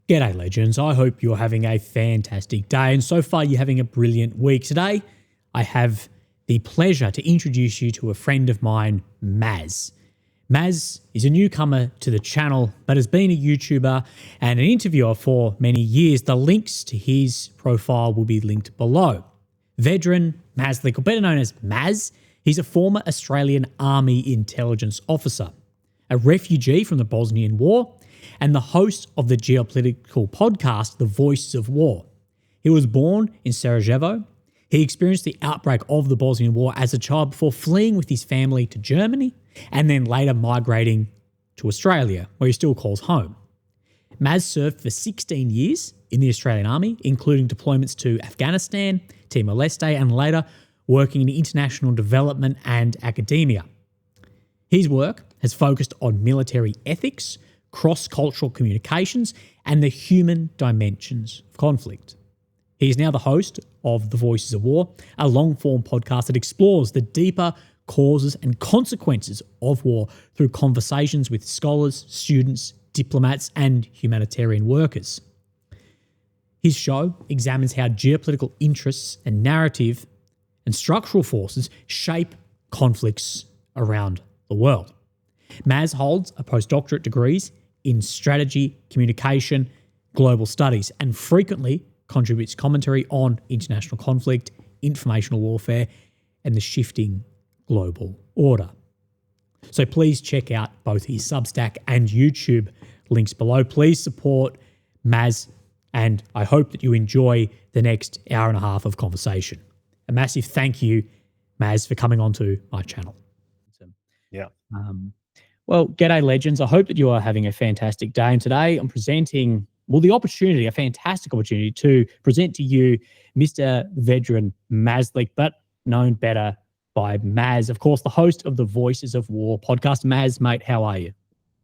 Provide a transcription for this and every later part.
G'day legends, I hope you're having a fantastic day and so far you're having a brilliant week. Today I have the pleasure to introduce you to a friend of mine, Maz. Maz is a newcomer to the channel but has been a YouTuber and an interviewer for many years. The links to his profile will be linked below. Vedran Mazlik, or better known as Maz, he's a former Australian Army intelligence officer, a refugee from the Bosnian War, and the host of the geopolitical podcast, The Voices of War. He was born in Sarajevo. He experienced the outbreak of the Bosnian War as a child before fleeing with his family to Germany and then later migrating to Australia, where he still calls home. Maz served for 16 years in the Australian Army, including deployments to Afghanistan, Timor-Leste, and later working in international development and academia. His work has focused on military ethics, cross-cultural communications, and the human dimensions of conflict. He is now the host of The Voices of War, a long-form podcast that explores the deeper causes and consequences of war through conversations with scholars, students, diplomats, and humanitarian workers. His show examines how geopolitical interests and narrative and structural forces shape conflicts around the world. Maz holds a postdoctorate degrees in strategy, communication, global studies, and frequently contributes commentary on international conflict, informational warfare, and the shifting global order. So please check out both his Substack and YouTube links below. Please support Maz, and I hope that you enjoy the next hour and a half of conversation. A massive thank you, Maz, for coming onto my channel. Yeah. Well, g'day legends. I hope that you are having a fantastic day. And today I'm presenting, a fantastic opportunity to present to you Mr. Vedran Mazlik, but known better by Maz, of course, the host of the Voices of War podcast. Maz, mate, how are you?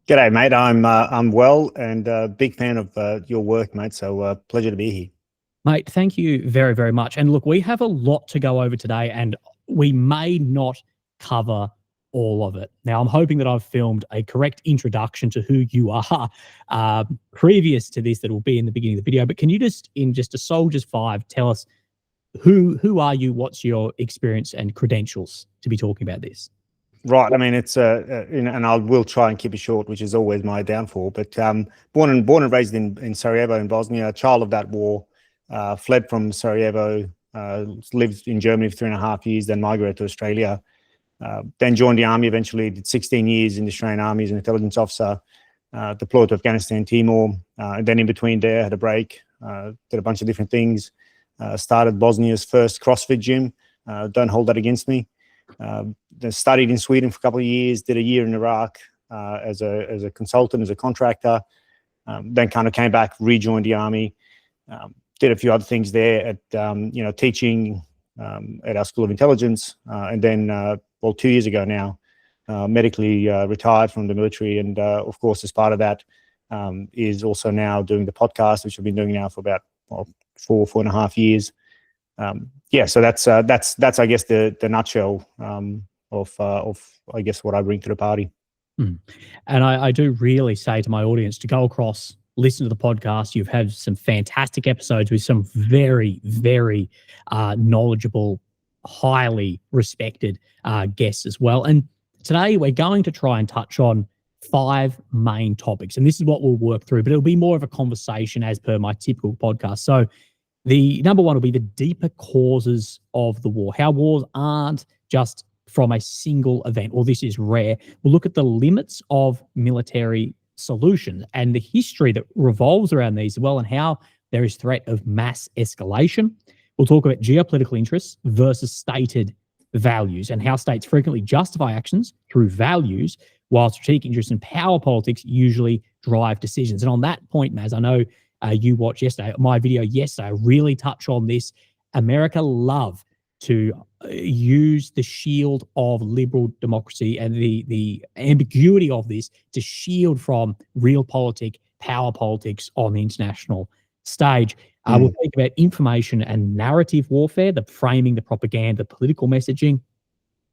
G'day, mate. I'm well and a big fan of your work, mate. So pleasure to be here. Mate, thank you very, very much. And look, we have a lot to go over today and we may not cover all of it. Now, I'm hoping that I've filmed a correct introduction to who you are previous to this that will be in the beginning of the video. But can you just, in just a Soldier's 5, tell us who are you, what's your experience and credentials to be talking about this? Right. I mean, it's and I will try and keep it short, which is always my downfall. But born and raised in Sarajevo in Bosnia, a child of that war, fled from Sarajevo, lived in Germany for 3.5 years, then migrated to Australia. Then joined the army eventually, did 16 years in the Australian Army as an intelligence officer, deployed to Afghanistan, Timor, and then in between there had a break, did a bunch of different things, started Bosnia's first CrossFit gym, don't hold that against me. Then studied in Sweden for a couple of years, did a year in Iraq as a consultant, as a contractor, then kind of came back, rejoined the army, did a few other things there at, teaching at our School of Intelligence, and then 2 years ago now, medically retired from the military. And of course, as part of that, is also now doing the podcast, which I've been doing now for about 4.5 years. So that's I guess the nutshell of I guess what I bring to the party. And I do really say to my audience to go across, listen to the podcast. You've had some fantastic episodes with some very, very knowledgeable, highly respected guests as well. And today we're going to try and touch on 5 main topics. And this is what we'll work through, but it'll be more of a conversation as per my typical podcast. So the number one will be the deeper causes of the war, how wars aren't just from a single event, or this is rare. We'll look at the limits of military solutions and the history that revolves around these as well, and how there is threat of mass escalation. We'll talk about geopolitical interests versus stated values and how states frequently justify actions through values, while strategic interests and power politics usually drive decisions. And on that point, Maz, I know you watched my video yesterday, I really touch on this. America love to use the shield of liberal democracy and the ambiguity of this to shield from realpolitik, power politics on the international stage. We'll think about information and narrative warfare, the framing, the propaganda, the political messaging,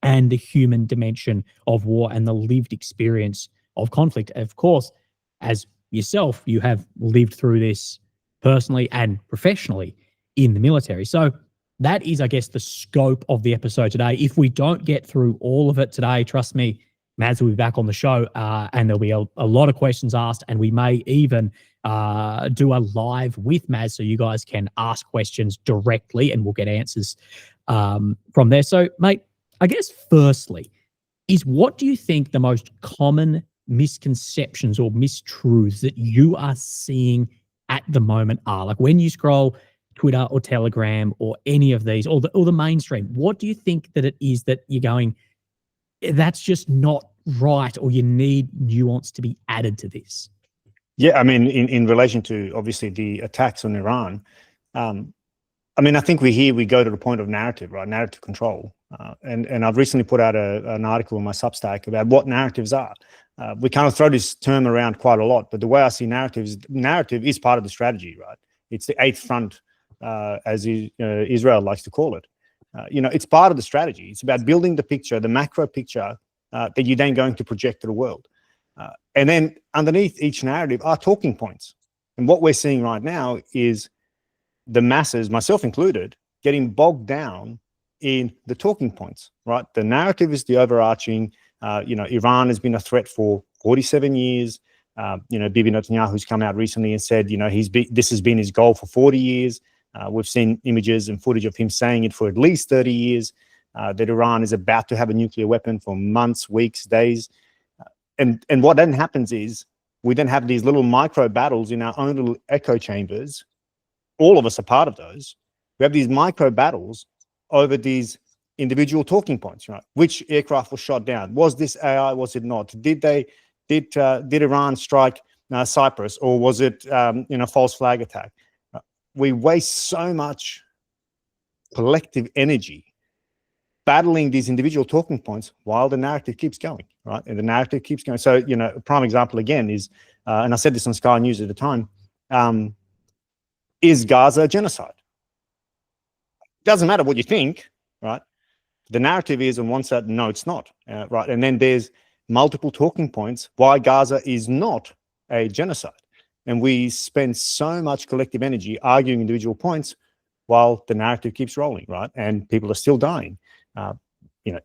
and the human dimension of war and the lived experience of conflict. Of course, as yourself, you have lived through this personally and professionally in the military. So that is, I guess, the scope of the episode today. If we don't get through all of it today, trust me, Mads will be back on the show, and there'll be a lot of questions asked, and we may even do a live with Mads so you guys can ask questions directly and we'll get answers from there. So, mate, I guess firstly, what do you think the most common misconceptions or mistruths that you are seeing at the moment are? Like when you scroll Twitter or Telegram or any of these, or the mainstream, what do you think that it is that you're going, that's just not right, or you need nuance to be added to this? Yeah, I mean, in relation to obviously the attacks on Iran, I mean, I think we go to the point of narrative, right? Narrative control. And I've recently put out an article in my Substack about what narratives are. We kind of throw this term around quite a lot, but the way I see narrative is part of the strategy, right? It's the eighth front, as Israel likes to call it. It's part of the strategy. It's about building the picture, the macro picture that you're then going to project to the world. And then underneath each narrative are talking points. And what we're seeing right now is the masses, myself included, getting bogged down in the talking points, right? The narrative is the overarching, Iran has been a threat for 47 years. Bibi Netanyahu's come out recently and said, this has been his goal for 40 years. We've seen images and footage of him saying it for at least 30 years, that Iran is about to have a nuclear weapon for months, weeks, days. And what then happens is we then have these little micro battles in our own little echo chambers. All of us are part of those. We have these micro battles over these individual talking points, right? Which aircraft was shot down? Was this AI? Was it not? Did Iran strike Cyprus, or was it false flag attack? We waste so much collective energy battling these individual talking points while the narrative keeps going, right? And the narrative keeps going. So, a prime example again is, and I said this on Sky News at the time, is Gaza a genocide? Doesn't matter what you think, right? The narrative is on one side, no, it's not, right? And then there's multiple talking points why Gaza is not a genocide. And we spend so much collective energy arguing individual points while the narrative keeps rolling, right? And people are still dying.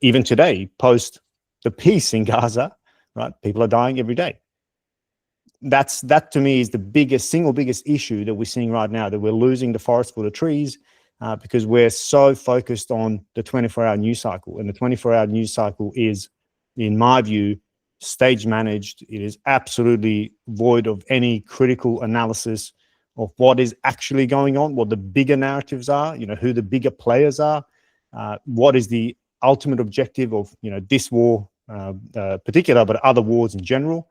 Even today, post the peace in Gaza, right? People are dying every day. That to me is the single biggest issue that we're seeing right now, that we're losing the forest for the trees, because we're so focused on the 24-hour news cycle. And the 24-hour news cycle is, in my view, stage managed. It is absolutely void of any critical analysis of what is actually going on, what the bigger narratives are, who the bigger players are, what is the ultimate objective of this war particular, but other wars in general.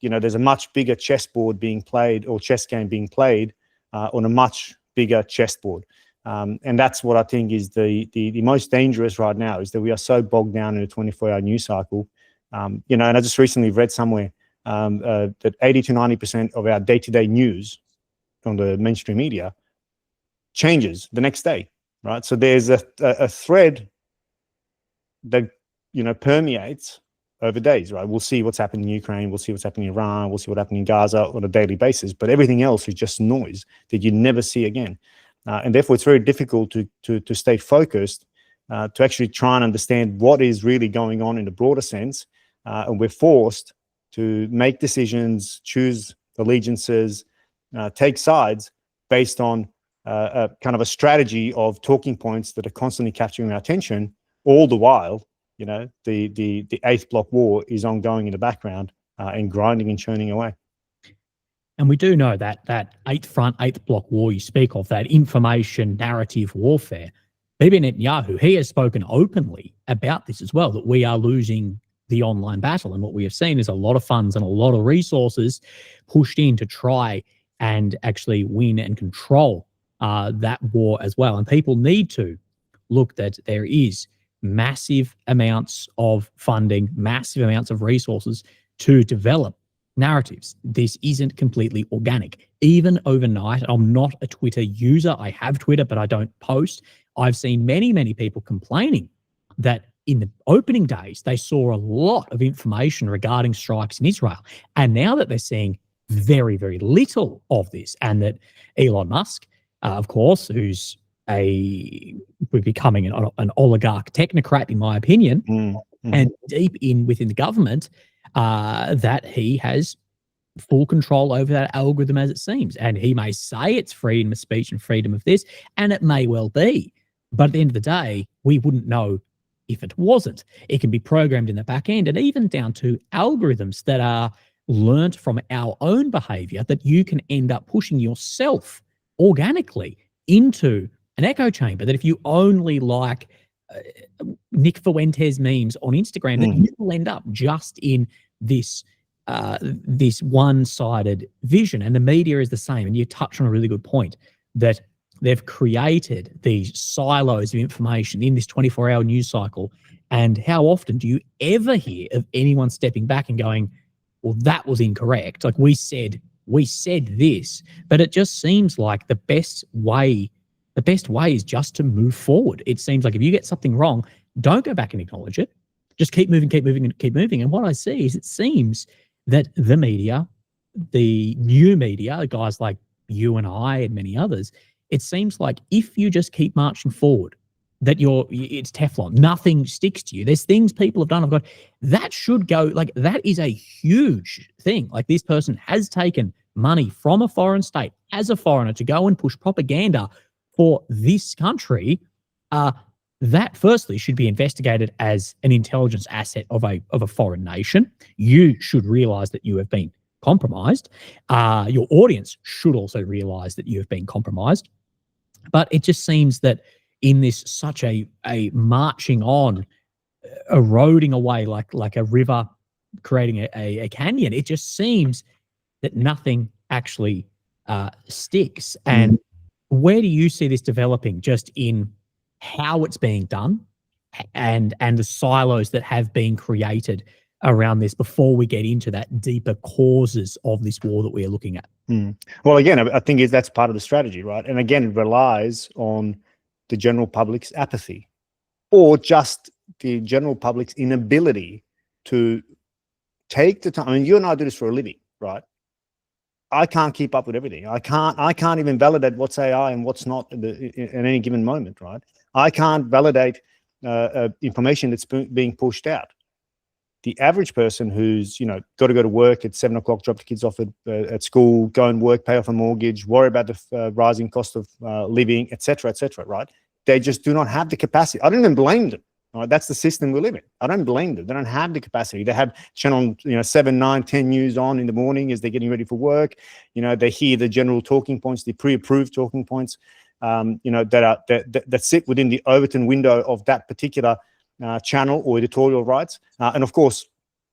There's a much bigger chessboard being played, or chess game being played on a much bigger chessboard. And that's what I think is the most dangerous right now, is that we are so bogged down in a 24-hour news cycle. And I just recently read somewhere that 80 to 90% of our day-to-day news from the mainstream media changes the next day, right? So there's a thread that, permeates over days, right? We'll see what's happening in Ukraine, we'll see what's happening in Iran, we'll see what's happening in Gaza on a daily basis, but everything else is just noise that you never see again. And therefore, it's very difficult to stay focused, to actually try and understand what is really going on in the broader sense. And we're forced to make decisions, choose allegiances, take sides based on a kind of a strategy of talking points that are constantly capturing our attention, all the while, the eighth block war is ongoing in the background and grinding and churning away. And we do know that eighth block war you speak of, that information narrative warfare, Bibi Netanyahu, he has spoken openly about this as well, that we are losing the online battle. And what we have seen is a lot of funds and a lot of resources pushed in to try and actually win and control that war as well. And people need to look that there is massive amounts of funding, massive amounts of resources to develop narratives. This isn't completely organic. Even overnight, I'm not a Twitter user. I have Twitter, but I don't post. I've seen many, many people complaining that in the opening days, they saw a lot of information regarding strikes in Israel. And now that they're seeing very, very little of this, and that Elon Musk, of course, who's becoming an oligarch technocrat, in my opinion, and deep within the government, that he has full control over that algorithm, as it seems. And he may say it's freedom of speech and freedom of this, and it may well be. But at the end of the day, we wouldn't know if it wasn't. It can be programmed in the back end, and even down to algorithms that are learnt from our own behavior, that you can end up pushing yourself organically into an echo chamber, that if you only like Nick Fuentes memes on Instagram, that you will end up just in this this one-sided vision. And the media is the same. And you touch on a really good point, that they've created these silos of information in this 24-hour news cycle. And how often do you ever hear of anyone stepping back and going, well, that was incorrect? Like, we said this. But it just seems like the best way is just to move forward. It seems like if you get something wrong, don't go back and acknowledge it. Just keep moving, keep moving, and keep moving. And what I see is, it seems that the media, the new media, guys like you and I and many others, it seems like if you just keep marching forward, that it's Teflon. Nothing sticks to you. There's things people have done. I've got that should go, like, that is a huge thing. Like, this person has taken money from a foreign state as a foreigner to go and push propaganda for this country. That firstly should be investigated as an intelligence asset of a foreign nation. You should realize that you have been compromised. Your audience should also realize that you have been compromised. But it just seems that in this such a marching on, eroding away like a river creating a canyon, it just seems that nothing actually sticks. And where do you see this developing, just in how it's being done and the silos that have been created around this, before we get into that deeper causes of this war that we are looking at? Well, again, I think that's part of the strategy, right? And again, it relies on the general public's apathy, or just the general public's inability to take the time. I mean, you and I do this for a living, right? I can't keep up with everything. I can't even validate what's AI and what's not at any given moment, right? I can't validate information that's being pushed out. The average person who's, got to go to work at 7 o'clock, drop the kids off at school, go and work, pay off a mortgage, worry about the rising cost of living, et cetera, right? They just do not have the capacity. I don't even blame them. Right? That's the system we live in. I don't blame them. They don't have the capacity. They have channel 7, 9, 10 news on in the morning as they're getting ready for work. They hear the general talking points, the pre-approved talking points, that sit within the Overton window of that particular channel or editorial rights. And of course,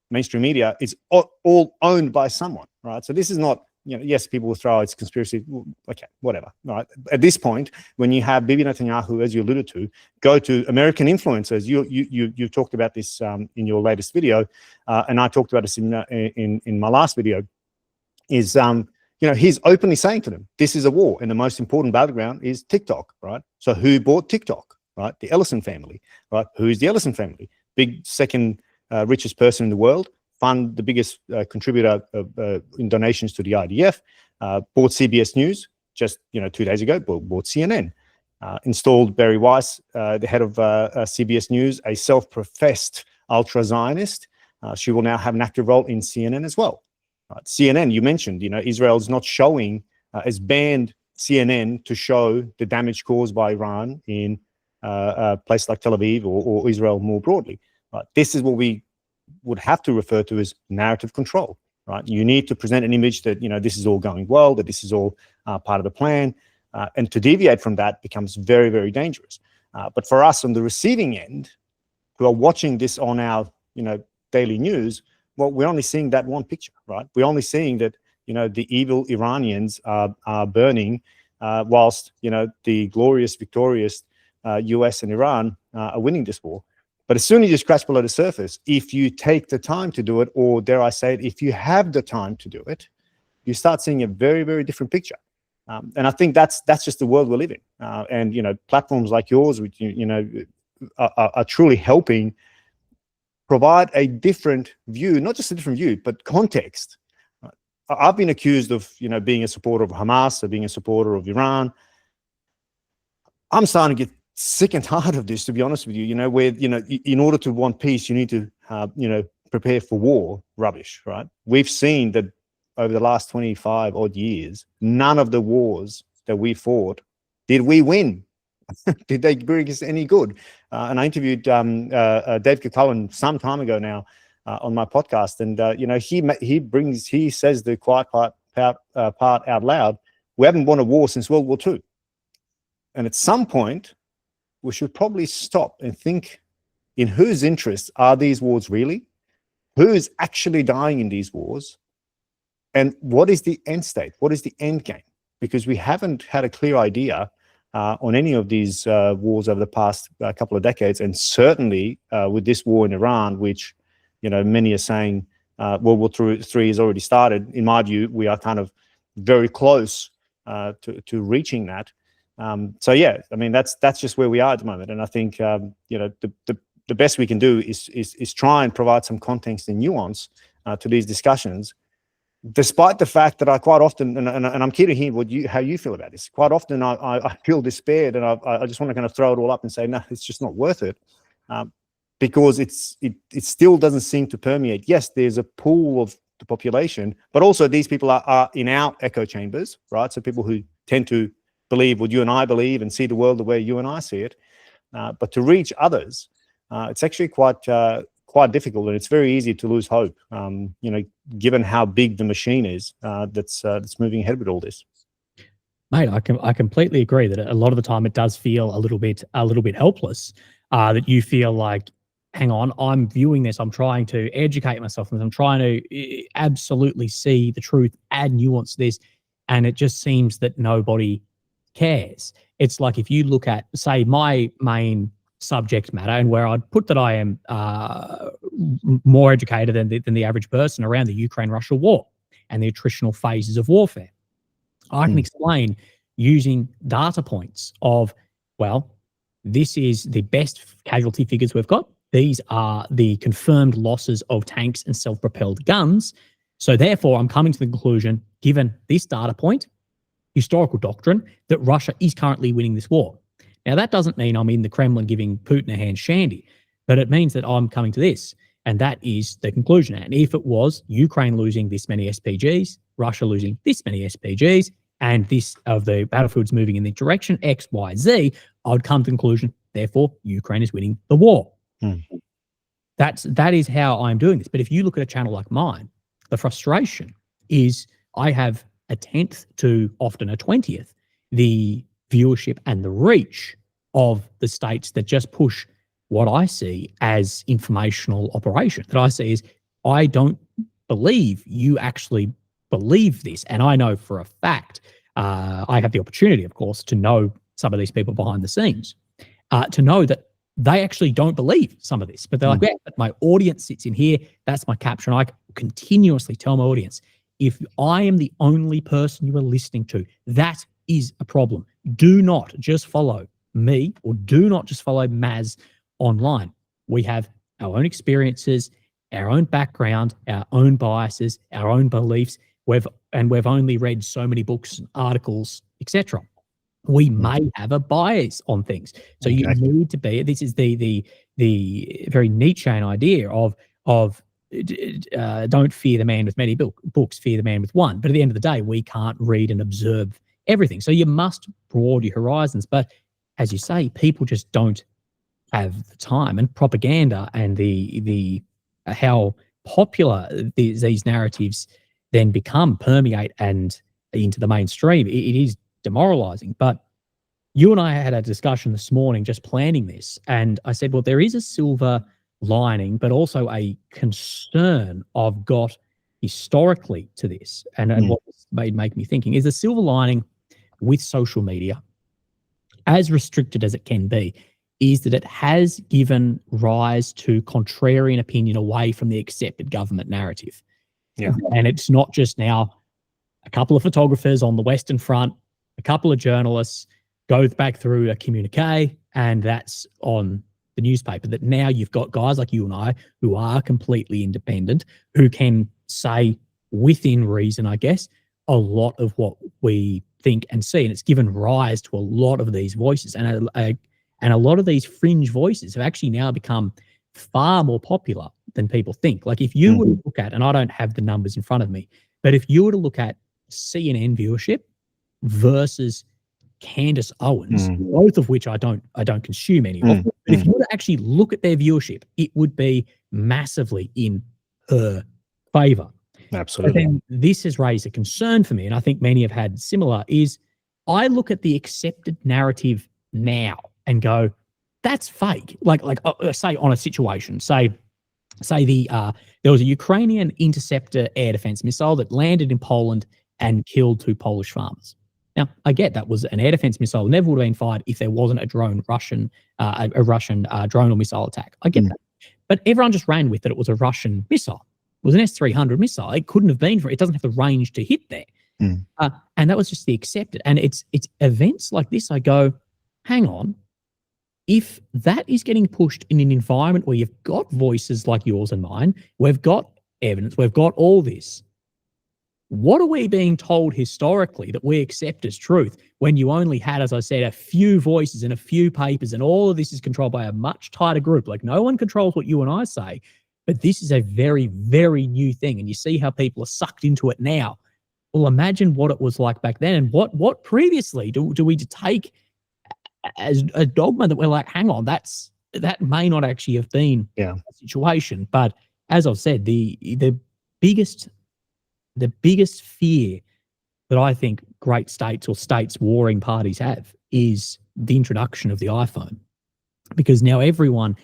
mainstream media is all owned by someone, right? So this is not, yes, people will throw it's conspiracy. Okay, whatever, right? At this point, when you have Bibi Netanyahu, as you alluded to, go to American influencers, you talked about this in your latest video, and I talked about this in my last video, is he's openly saying to them, this is a war, and the most important battleground is TikTok, right? So who bought TikTok? Right, the Ellison family, right? Who's the Ellison family? Big second richest person in the world, fund the biggest contributor in donations to the IDF, bought CBS News just 2 days ago, bought CNN, installed Barry Weiss, the head of CBS News, a self-professed ultra-Zionist. She will now have an active role in CNN as well. Right? CNN, you mentioned, Israel's not showing, has banned CNN to show the damage caused by Iran in a place like Tel Aviv or Israel more broadly. Right? This is what we would have to refer to as narrative control. Right? You need to present an image that this is all going well, that this is all part of the plan, and to deviate from that becomes very, very dangerous. But for us on the receiving end, who are watching this on our daily news, well, we're only seeing that one picture. Right? We're only seeing that the evil Iranians are burning, whilst the glorious, victorious US and Iran are winning this war. But as soon as you scratch below the surface, if you take the time to do it, or dare I say it, if you have the time to do it, you start seeing a very, very different picture. And I think that's just the world we live in. And platforms like yours, which are truly helping provide a different view, not just a different view, but context. I've been accused of, being a supporter of Hamas or being a supporter of Iran. I'm starting to get sick and tired of this, to be honest with you. Where in order to want peace, you need to prepare for war. Rubbish, right? We've seen that over the last 25 odd years, none of the wars that we fought did we win. Did they bring us any good? And I interviewed Dave Cullen some time ago now on my podcast, and he says the quiet part out loud. We haven't won a war since World War II, and at some point, we should probably stop and think: in whose interests are these wars really? Who is actually dying in these wars? And what is the end state? What is the end game? Because we haven't had a clear idea on any of these wars over the past couple of decades, and certainly with this war in Iran, which many are saying World War III has already started. In my view, we are kind of very close to reaching that. So yeah, I mean that's just where we are at the moment, and I think the best we can do is try and provide some context and nuance to these discussions. Despite the fact that I quite often, and I'm keen to hear how you feel about this. Quite often I feel despaired, and I just want to kind of throw it all up and say, no, it's just not worth it, because it still doesn't seem to permeate. Yes, there's a pool of the population, but also these people are in our echo chambers, right? So people who tend to believe what you and I believe and see the world the way you and I see it, but to reach others, it's actually quite difficult, and it's very easy to lose hope, given how big the machine is that's moving ahead with all this. Mate, I completely agree that a lot of the time it does feel a little bit helpless. That you feel like, hang on, I'm viewing this, I'm trying to educate myself, and I'm trying to absolutely see the truth, add nuance to this, and it just seems that nobody cares. It's like if you look at, say, my main subject matter, and where I'd put that I am more educated than the average person around the Ukraine-Russia war and the attritional phases of warfare. I can explain using data points of, well, this is the best casualty figures we've got. These are the confirmed losses of tanks and self-propelled guns. So therefore, I'm coming to the conclusion, given this data point, historical doctrine, that Russia is currently winning this war. Now, that doesn't mean I'm in the Kremlin giving Putin a hand shandy, but it means that I'm coming to this, and that is the conclusion. And if it was Ukraine losing this many SPGs, Russia losing this many SPGs, and this of the battlefields moving in the direction X, Y, Z, I would come to the conclusion, therefore, Ukraine is winning the war. That is how I'm doing this. But if you look at a channel like mine, the frustration is I have a 10th to often a 20th the viewership and the reach of the states that just push what I see as informational operation. That I see is, I don't believe you actually believe this. And I know for a fact, I have the opportunity, of course, to know some of these people behind the scenes, to know that they actually don't believe some of this. But they're like, yeah, but my audience sits in here. That's my capture. And I continuously tell my audience, if I am the only person you are listening to, that is a problem. Do not just follow me, or do not just follow Maz online. We have our own experiences, our own background, our own biases, our own beliefs. We've only read so many books, articles, etc. We may have a bias on things. So you need to be, this is the very Nietzschean idea of don't fear the man with many books, fear the man with one. But at the end of the day, we can't read and observe everything. So you must broaden your horizons. But as you say, people just don't have the time, and propaganda and the how popular these narratives then permeate and into the mainstream. It is demoralizing. But you and I had a discussion this morning just planning this, and I said, well, there is a silver lining, but also a concern I've got historically to this, and what this make me thinking is the silver lining with social media, as restricted as it can be, is that it has given rise to contrarian opinion away from the accepted government narrative. Yeah. And it's not just now a couple of photographers on the Western Front, a couple of journalists go back through a communique, and that's on the newspaper. That now you've got guys like you and I who are completely independent, who can say within reason, I guess, a lot of what we think and see, and it's given rise to a lot of these voices, and a lot of these fringe voices have actually now become far more popular than people think. Like if you were to look at, and I don't have the numbers in front of me, but if you were to look at CNN viewership versus Candace Owens, both of which I don't consume any of, but if you were to actually look at their viewership, it would be massively in her favor. Absolutely. But then this has raised a concern for me, and I think many have had similar, is I look at the accepted narrative now and go, that's fake. Like say on a situation, say there was a Ukrainian interceptor air defense missile that landed in Poland and killed 2 Polish farmers. Now, I get that was an air defense missile, never would have been fired if there wasn't a Russian drone or missile attack. I get that. But everyone just ran with that it was a Russian missile. It was an S-300 missile. It couldn't have been, it doesn't have the range to hit there. And that was just the accepted. And it's events like this, I go, hang on. If that is getting pushed in an environment where you've got voices like yours and mine, we've got evidence, we've got all this, what are we being told historically that we accept as truth when you only had, as I said, a few voices and a few papers, and all of this is controlled by a much tighter group? Like no one controls what you and I say, but this is a very, very new thing, and you see how people are sucked into it now. Well, imagine what it was like back then, and what previously do we take as a dogma that we're like, hang on, that may not actually have been a situation. But as I've said, the biggest fear that I think great states or states warring parties have is the introduction of the iPhone, because now everyone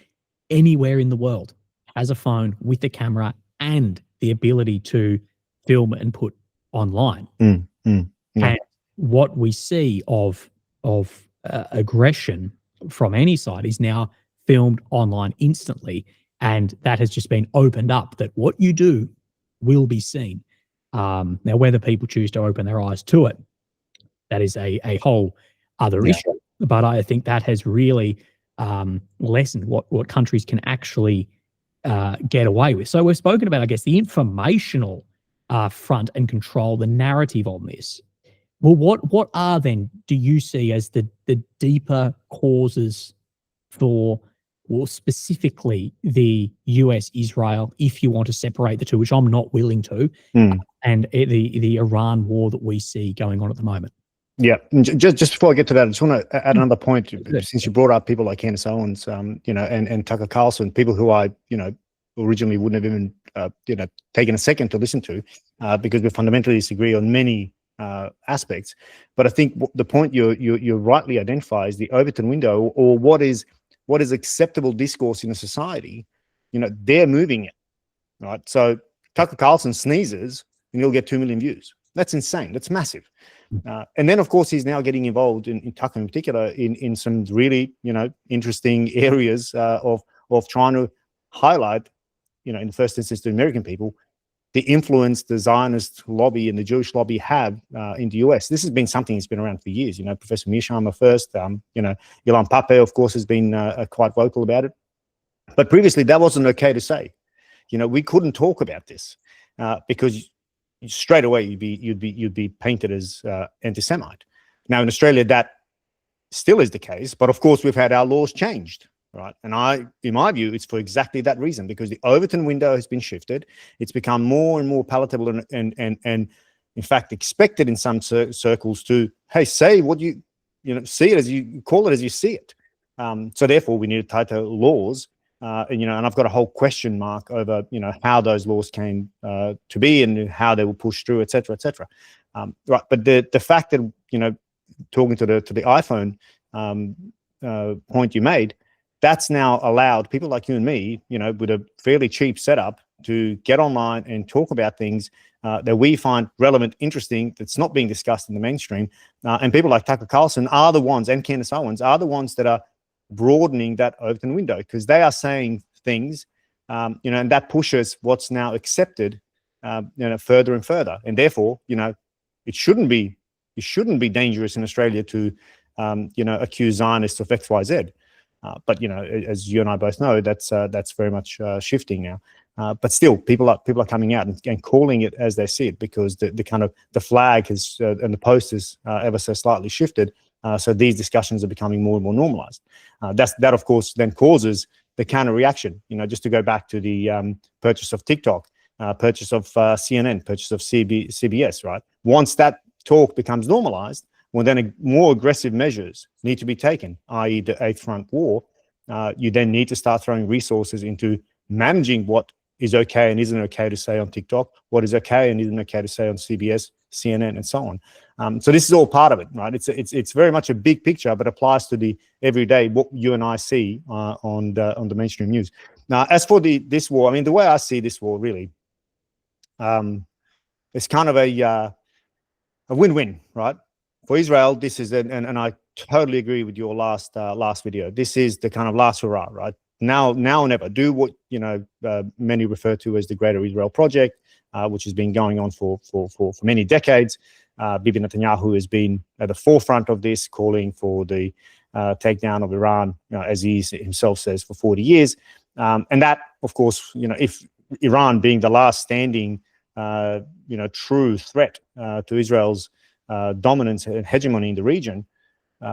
anywhere in the world has a phone with a camera and the ability to film and put online. And what we see of aggression from any side is now filmed online instantly, and that has just been opened up, that what you do will be seen. Now, whether people choose to open their eyes to it, that is a whole other issue. But I think that has really lessened what countries can actually get away with. So we've spoken about, I guess, the informational front and control, the narrative on this. Well, what are then, do you see as the deeper causes for, well, specifically the US-Israel, if you want to separate the two, which I'm not willing to, and the Iran war that we see going on at the moment? Yeah, just before I get to that, I just want to add another point, since you brought up people like Candace Owens, and Tucker Carlson, people who I, originally wouldn't have even, taken a second to listen to, because we fundamentally disagree on many aspects. But I think the point you rightly identify is the Overton window, or what is acceptable discourse in a society. They're moving it, right? So Tucker Carlson sneezes and he'll get 2 million views. That's insane. That's massive. And then, of course, he's now getting involved in Tucker in particular in some really, interesting areas of trying to highlight, in the first instance, to American people, the influence the Zionist lobby and the Jewish lobby have in the US. This has been something that's been around for years. Professor Mearsheimer first, Ilan Pappé, of course, has been quite vocal about it. But previously, that wasn't okay to say. We couldn't talk about this because straight away you'd be painted as anti-Semite. Now in Australia, that still is the case, but of course we've had our laws changed. Right. And in my view, it's for exactly that reason, because the Overton window has been shifted. It's become more and more palatable and in fact expected in some circles to, hey, say what see it as you call it as you see it. So therefore we need tighter laws. And I've got a whole question mark over, how those laws came to be and how they were pushed through, et cetera, et cetera. Right. But the fact that, talking to the iPhone point you made, that's now allowed people like you and me, with a fairly cheap setup, to get online and talk about things that we find relevant, interesting, that's not being discussed in the mainstream. And people like Tucker Carlson are the ones, and Candace Owens are the ones that are broadening that Overton window, because they are saying things, and that pushes what's now accepted, further and further. And therefore, it shouldn't be dangerous in Australia to, accuse Zionists of X, Y, Z. But as you and I both know, that's very much shifting now. But still, people are coming out and calling it as they see it, because the kind of the flag has and the post is ever so slightly shifted. So these discussions are becoming more and more normalized. That of course then causes the counter reaction. Just to go back to the purchase of TikTok, purchase of CNN, purchase of CBS. Right. Once that talk becomes normalized, well, then more aggressive measures need to be taken, i.e., the Eighth Front War. You then need to start throwing resources into managing what is okay and isn't okay to say on TikTok, what is okay and isn't okay to say on CBS, CNN, and so on. So this is all part of it, right? It's very much a big picture, but applies to the everyday what you and I see on the mainstream news. Now, as for this war, I mean, the way I see this war really, it's kind of a win-win, right? For Israel, this is and I totally agree with your last video. This is the kind of last hurrah, right? Now or never. Do what many refer to as the Greater Israel Project, which has been going on for many decades. Bibi Netanyahu has been at the forefront of this, calling for the takedown of Iran, as he himself says, for 40 years. And that, of course, if Iran being the last standing, true threat to Israel's dominance and hegemony in the region,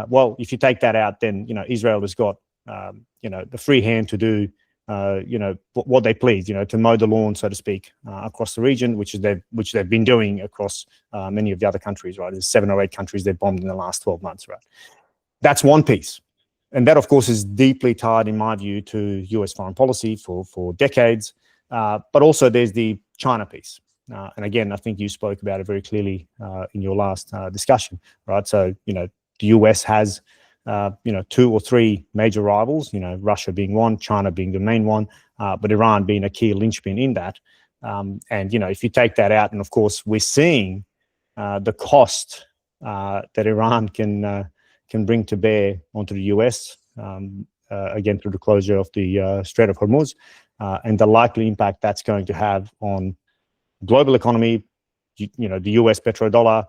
well, if you take that out, then Israel has got the free hand to do what they please, to mow the lawn, so to speak, across the region, which they've been doing across many of the other countries. Right, there's 7 or 8 countries they've bombed in the last 12 months. Right, that's one piece, and that of course is deeply tied, in my view, to U.S. foreign policy for decades. But also there's the China piece. And again, I think you spoke about it very clearly in your last discussion, right? So, the US has, 2 or 3 major rivals, Russia being one, China being the main one, but Iran being a key linchpin in that. And, if you take that out, and of course, we're seeing the cost that Iran can bring to bear onto the US, again, through the closure of the Strait of Hormuz, and the likely impact that's going to have on global economy, the US petrodollar,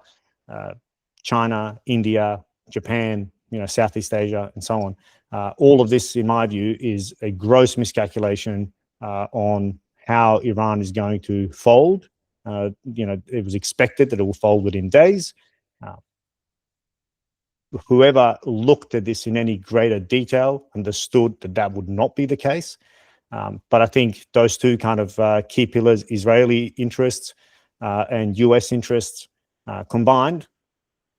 China, India, Japan, Southeast Asia, and so on. All of this, in my view, is a gross miscalculation on how Iran is going to fold. It was expected that it will fold within days. Whoever looked at this in any greater detail understood that that would not be the case. But I think those two kind of key pillars, Israeli interests and US interests combined,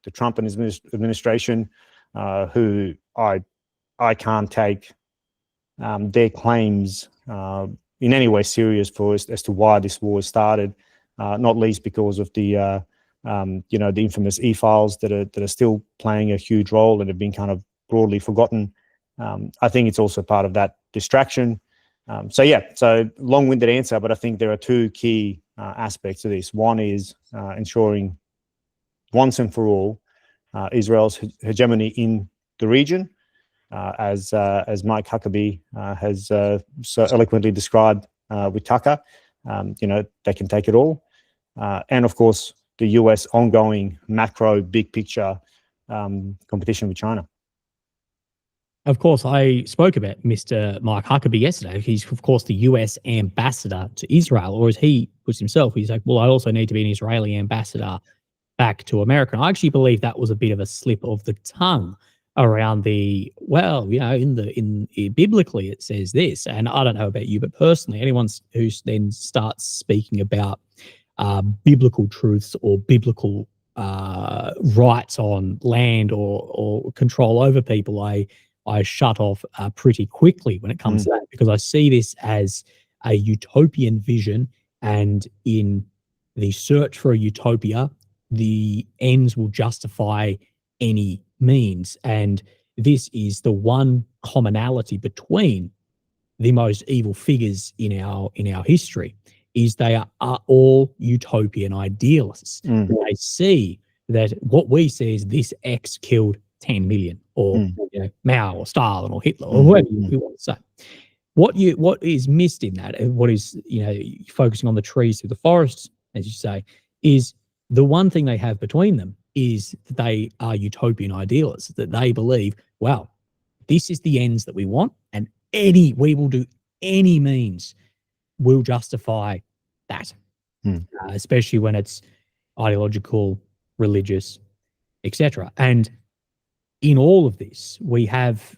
the Trump and his administration, who I can't take their claims in any way serious as to why this war started, not least because of the the infamous e-files that are still playing a huge role and have been kind of broadly forgotten. I think it's also part of that distraction. So long-winded answer, but I think there are 2 key aspects to this. One is ensuring once and for all Israel's hegemony in the region, as Mike Huckabee has so eloquently described with Tucker. They can take it all, and of course the US ongoing macro big picture competition with China. Of course, I spoke about Mr. Mike Huckabee yesterday. He's, of course, the US ambassador to Israel, or as he puts himself, he's like, well, I also need to be an Israeli ambassador back to America. And I actually believe that was a bit of a slip of the tongue around biblically it says this, and I don't know about you, but personally, anyone who then starts speaking about biblical truths or biblical rights on land or control over people, I shut off pretty quickly when it comes to that, because I see this as a utopian vision, and in the search for a utopia, the ends will justify any means. And this is the one commonality between the most evil figures in our history, is they are all utopian idealists. They see that what we see is this X killed 10 million, or Mao or Stalin or Hitler or whoever you want to say. What is missed in that, and what is focusing on the trees through the forests, as you say, is the one thing they have between them is that they are utopian idealists, that they believe, well, this is the ends that we want, and we will do any means will justify that, especially when it's ideological, religious, etc. And in all of this, we have,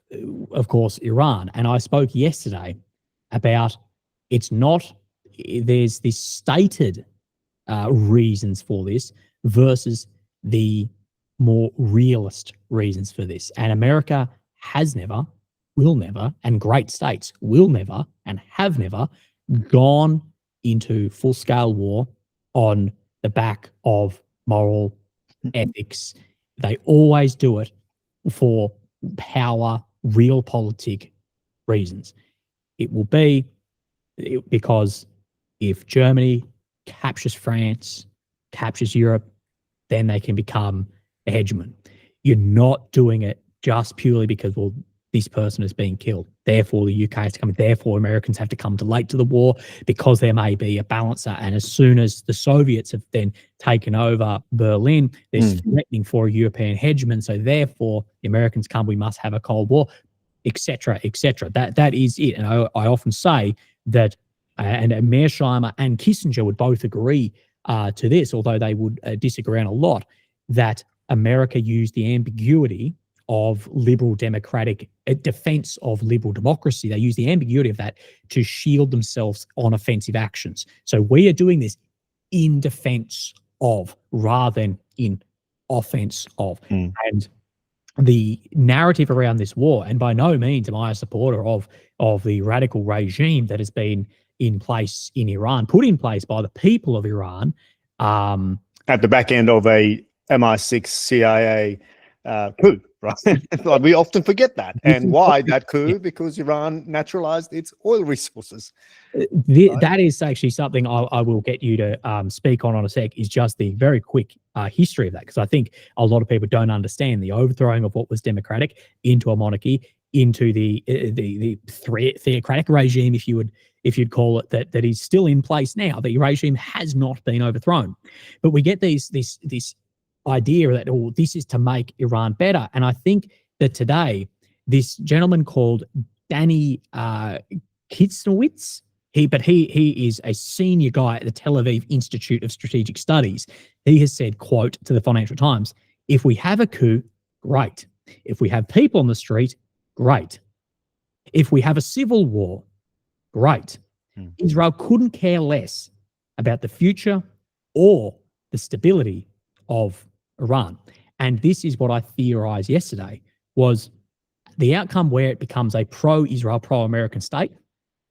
of course, Iran. And I spoke yesterday about there's this stated reasons for this versus the more realist reasons for this. And America has never, will never, and great states will never and have never gone into full-scale war on the back of moral ethics. They always do it for power, realpolitik reasons. It will be because if Germany captures France, captures Europe, then they can become a hegemon. You're not doing it just purely because, well, this person is being killed. Therefore, the UK has to come. Therefore, Americans have to come to late to the war because there may be a balancer. And as soon as the Soviets have then taken over Berlin, there's threatening for a European hegemon. So therefore, the Americans come. We must have a Cold War, etc., etc. That is it. And I often say that, and Mearsheimer and Kissinger would both agree to this, although they would disagree on a lot, that America used the ambiguity of liberal democratic defense of liberal democracy. They use the ambiguity of that to shield themselves on offensive actions. So we are doing this in defense of rather than in offense of. And the narrative around this war, and by no means am I a supporter of the radical regime that has been in place in Iran, put in place by the people of Iran. At the back end of a MI6 CIA coup, right? Like we often forget that. And why that coup? Because Iran naturalized its oil resources. That is actually something I will get you to speak on a sec, is just the very quick history of that, because I think a lot of people don't understand the overthrowing of what was democratic into a monarchy, into the theocratic regime, if you'd call it, that is still in place now. The regime has not been overthrown, but we get this idea that, oh, this is to make Iran better. And I think that today, this gentleman called Danny Kitznowitz, he is a senior guy at the Tel Aviv Institute of Strategic Studies. He has said, quote, to the Financial Times, "If we have a coup, great. If we have people on the street, great. If we have a civil war, great. Israel couldn't care less about the future or the stability of Iran." And this is what I theorized yesterday, was the outcome where it becomes a pro-Israel, pro-American state.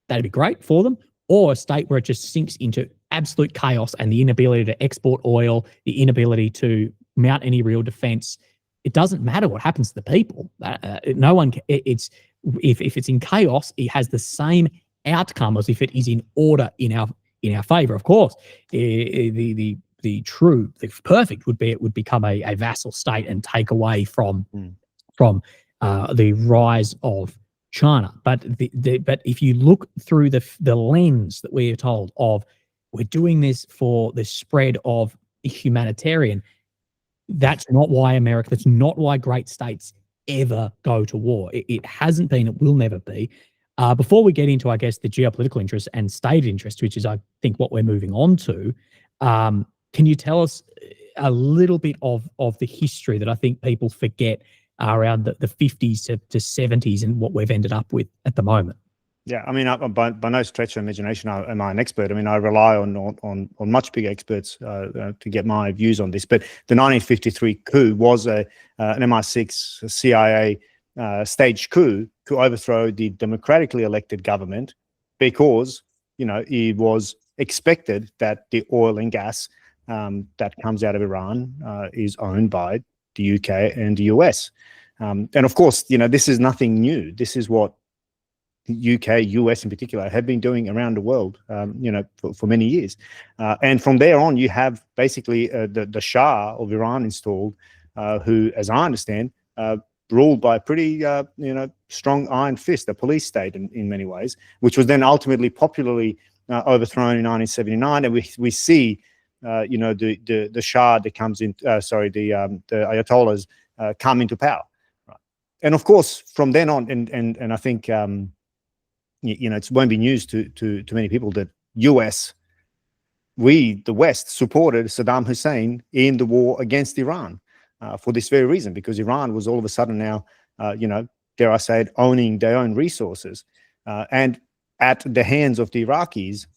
That'd be great for them. Or a state where it just sinks into absolute chaos and the inability to export oil, the inability to mount any real defense. It doesn't matter what happens to the people. No one. If it's in chaos, it has the same outcome as if it is in order in our favor. Of course, the perfect would be it would become a vassal state and take away from the rise of China. But but if you look through the lens that we are told of, we're doing this for the spread of humanitarian. That's not why America. That's not why great states ever go to war. It hasn't been. It will never be. Before we get into, I guess, the geopolitical interest and state interest, which is, I think, what we're moving on to, can you tell us a little bit of the history that I think people forget around the 50s to 70s and what we've ended up with at the moment? Yeah, I mean, by no stretch of imagination am I an expert. I mean, I rely on much bigger experts to get my views on this. But the 1953 coup was an MI6 CIA staged coup to overthrow the democratically elected government, because, it was expected that the oil and gas that comes out of Iran is owned by the UK and the US. And of course, this is nothing new. This is what UK, US in particular, have been doing around the world, for many years. And from there on, you have basically the Shah of Iran installed, who, as I understand, ruled by a pretty, strong iron fist, a police state in many ways, which was then ultimately popularly overthrown in 1979. And we see, the Shah that comes in, the Ayatollahs come into power. Right. And of course, from then on, and I think, it won't be news to many people that US, we, the West, supported Saddam Hussein in the war against Iran for this very reason, because Iran was all of a sudden now, dare I say it, owning their own resources. And at the hands of the Iraqis,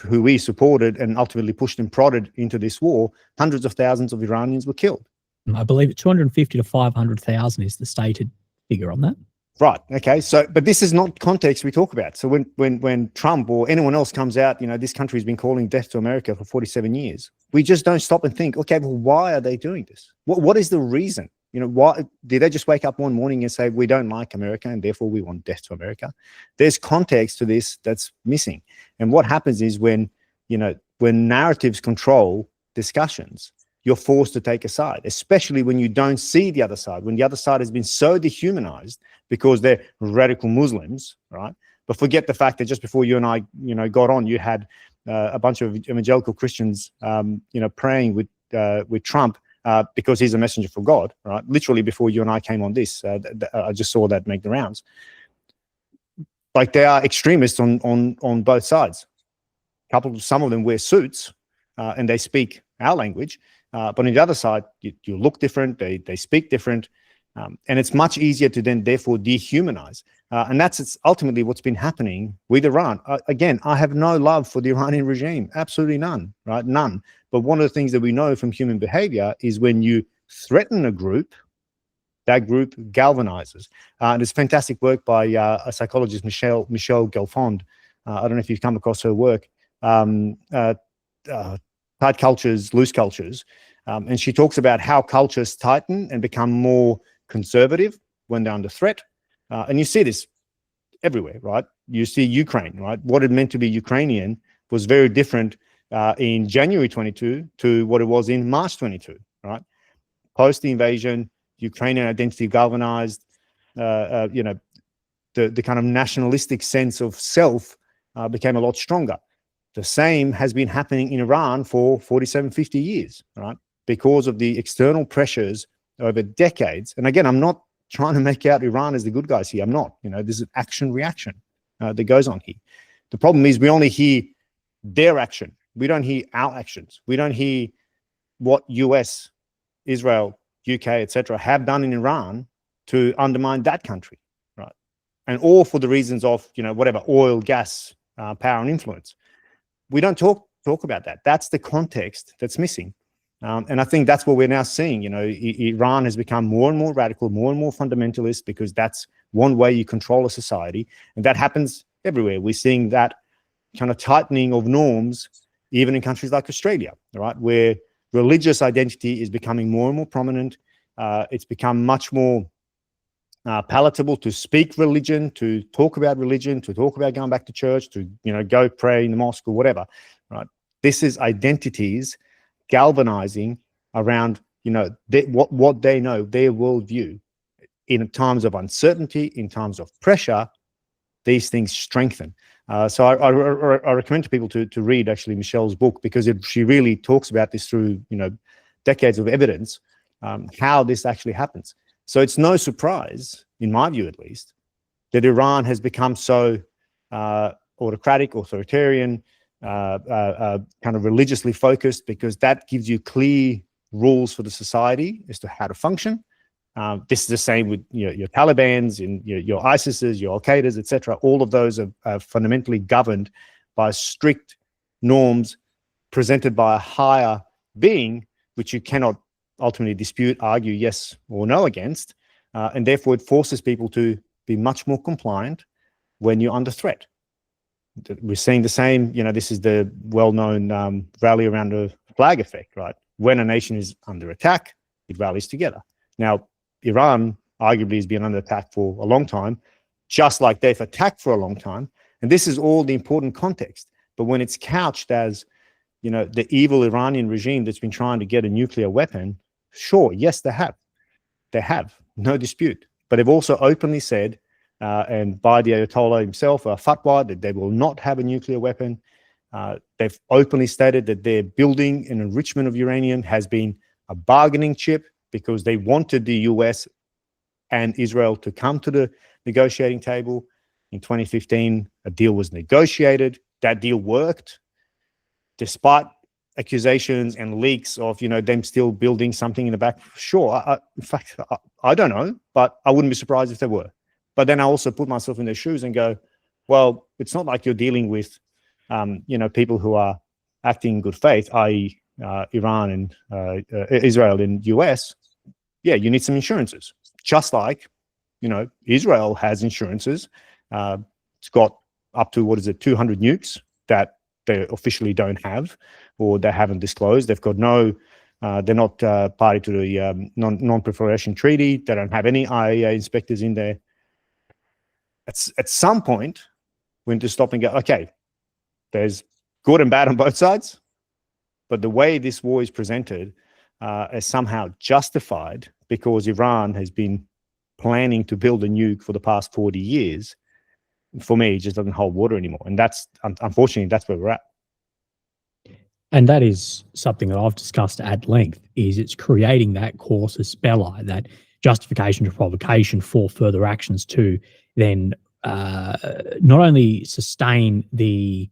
who we supported and ultimately pushed and prodded into this war, hundreds of thousands of Iranians were killed. I believe 250 to 500,000 is the stated figure on that. Right. Okay. So, but this is not context we talk about. So when Trump or anyone else comes out, this country has been calling death to America for 47 years. We just don't stop and think, okay, well, why are they doing this? What is the reason? Why did they just wake up one morning and say, we don't like America and therefore we want death to America? There's context to this that's missing. And what happens is when narratives control discussions, you're forced to take a side, especially when you don't see the other side, when the other side has been so dehumanized because they're radical Muslims, right? But forget the fact that just before you and I, got on, you had a bunch of evangelical Christians, praying with Trump because he's a messenger for God, right? Literally before you and I came on this, I just saw that make the rounds. Like, they are extremists on both sides. Some of them wear suits and they speak our language. But on the other side, you look different, they speak different, and it's much easier to then therefore dehumanize. And that's ultimately what's been happening with Iran. Again, I have no love for the Iranian regime, absolutely none, right? None. But one of the things that we know from human behavior is when you threaten a group, that group galvanizes. And it's fantastic work by a psychologist, Michelle Gelfond. I don't know if you've come across her work. Tight cultures, loose cultures. And she talks about how cultures tighten and become more conservative when they're under threat. And you see this everywhere, right? You see Ukraine, right? What it meant to be Ukrainian was very different in January 22 to what it was in March 22, right? Post the invasion, Ukrainian identity galvanized, the kind of nationalistic sense of self became a lot stronger. The same has been happening in Iran for 47, 50 years, right? Because of the external pressures over decades. And again, I'm not trying to make out Iran as the good guys here. I'm not. This is action reaction that goes on here. The problem is we only hear their action. We don't hear our actions. We don't hear what US, Israel, UK, etc. have done in Iran to undermine that country, right? And all for the reasons of, whatever, oil, gas, power and influence. We don't talk about that. That's the context that's missing. And I think that's what we're now seeing. Iran has become more and more radical, more and more fundamentalist, because that's one way you control a society. And that happens everywhere. We're seeing that kind of tightening of norms, even in countries like Australia, right? Where religious identity is becoming more and more prominent. It's become much more palatable to speak religion, to talk about religion, to talk about going back to church, to go pray in the mosque or whatever, right? This is identities galvanizing around what they know, their worldview. In times of uncertainty, in times of pressure, these things strengthen. So I recommend to people to read actually Michelle's book, because she really talks about this through decades of evidence, how this actually happens. So it's no surprise, in my view at least, that Iran has become so autocratic, authoritarian, kind of religiously focused, because that gives you clear rules for the society as to how to function. This is the same with your Talibans and your ISISes, your Al-Qaedas, etc. All of those are fundamentally governed by strict norms presented by a higher being, which you cannot ultimately dispute, argue yes or no against, and therefore it forces people to be much more compliant when you're under threat. We're seeing the same, this is the well-known rally around the flag effect, right? When a nation is under attack, it rallies together. Now, Iran arguably has been under attack for a long time, just like they've attacked for a long time. And this is all the important context. But when it's couched as, the evil Iranian regime that's been trying to get a nuclear weapon, sure, yes, they have. They have, no dispute. But they've also openly said, and by the Ayatollah himself, a fatwa, that they will not have a nuclear weapon. They've openly stated that their building and enrichment of uranium has been a bargaining chip, because they wanted the US and Israel to come to the negotiating table. In 2015, a deal was negotiated. That deal worked. despite accusations and leaks of, you know, them still building something in the back. Sure, in fact, I don't know, but I wouldn't be surprised if they were. But then I also put myself in their shoes and go, well, it's not like you're dealing with, you know, people who are acting in good faith, i.e., Iran and Israel and US. Yeah, you need some insurances, just like, you know, Israel has insurances. It's got up to, 200 nukes that they officially don't have, or they haven't disclosed. They've got no, they're not party to the non-proliferation treaty. They don't have any IAEA inspectors in there. At some point, we need to stop and go, okay, there's good and bad on both sides, but the way this war is presented is somehow justified because Iran has been planning to build a nuke for the past 40 years. For me, it just doesn't hold water anymore. And that's, unfortunately, that's where we're at. And that is something that I've discussed at length, is it's creating that casus belli, that justification to provocation for further actions to then not only sustain the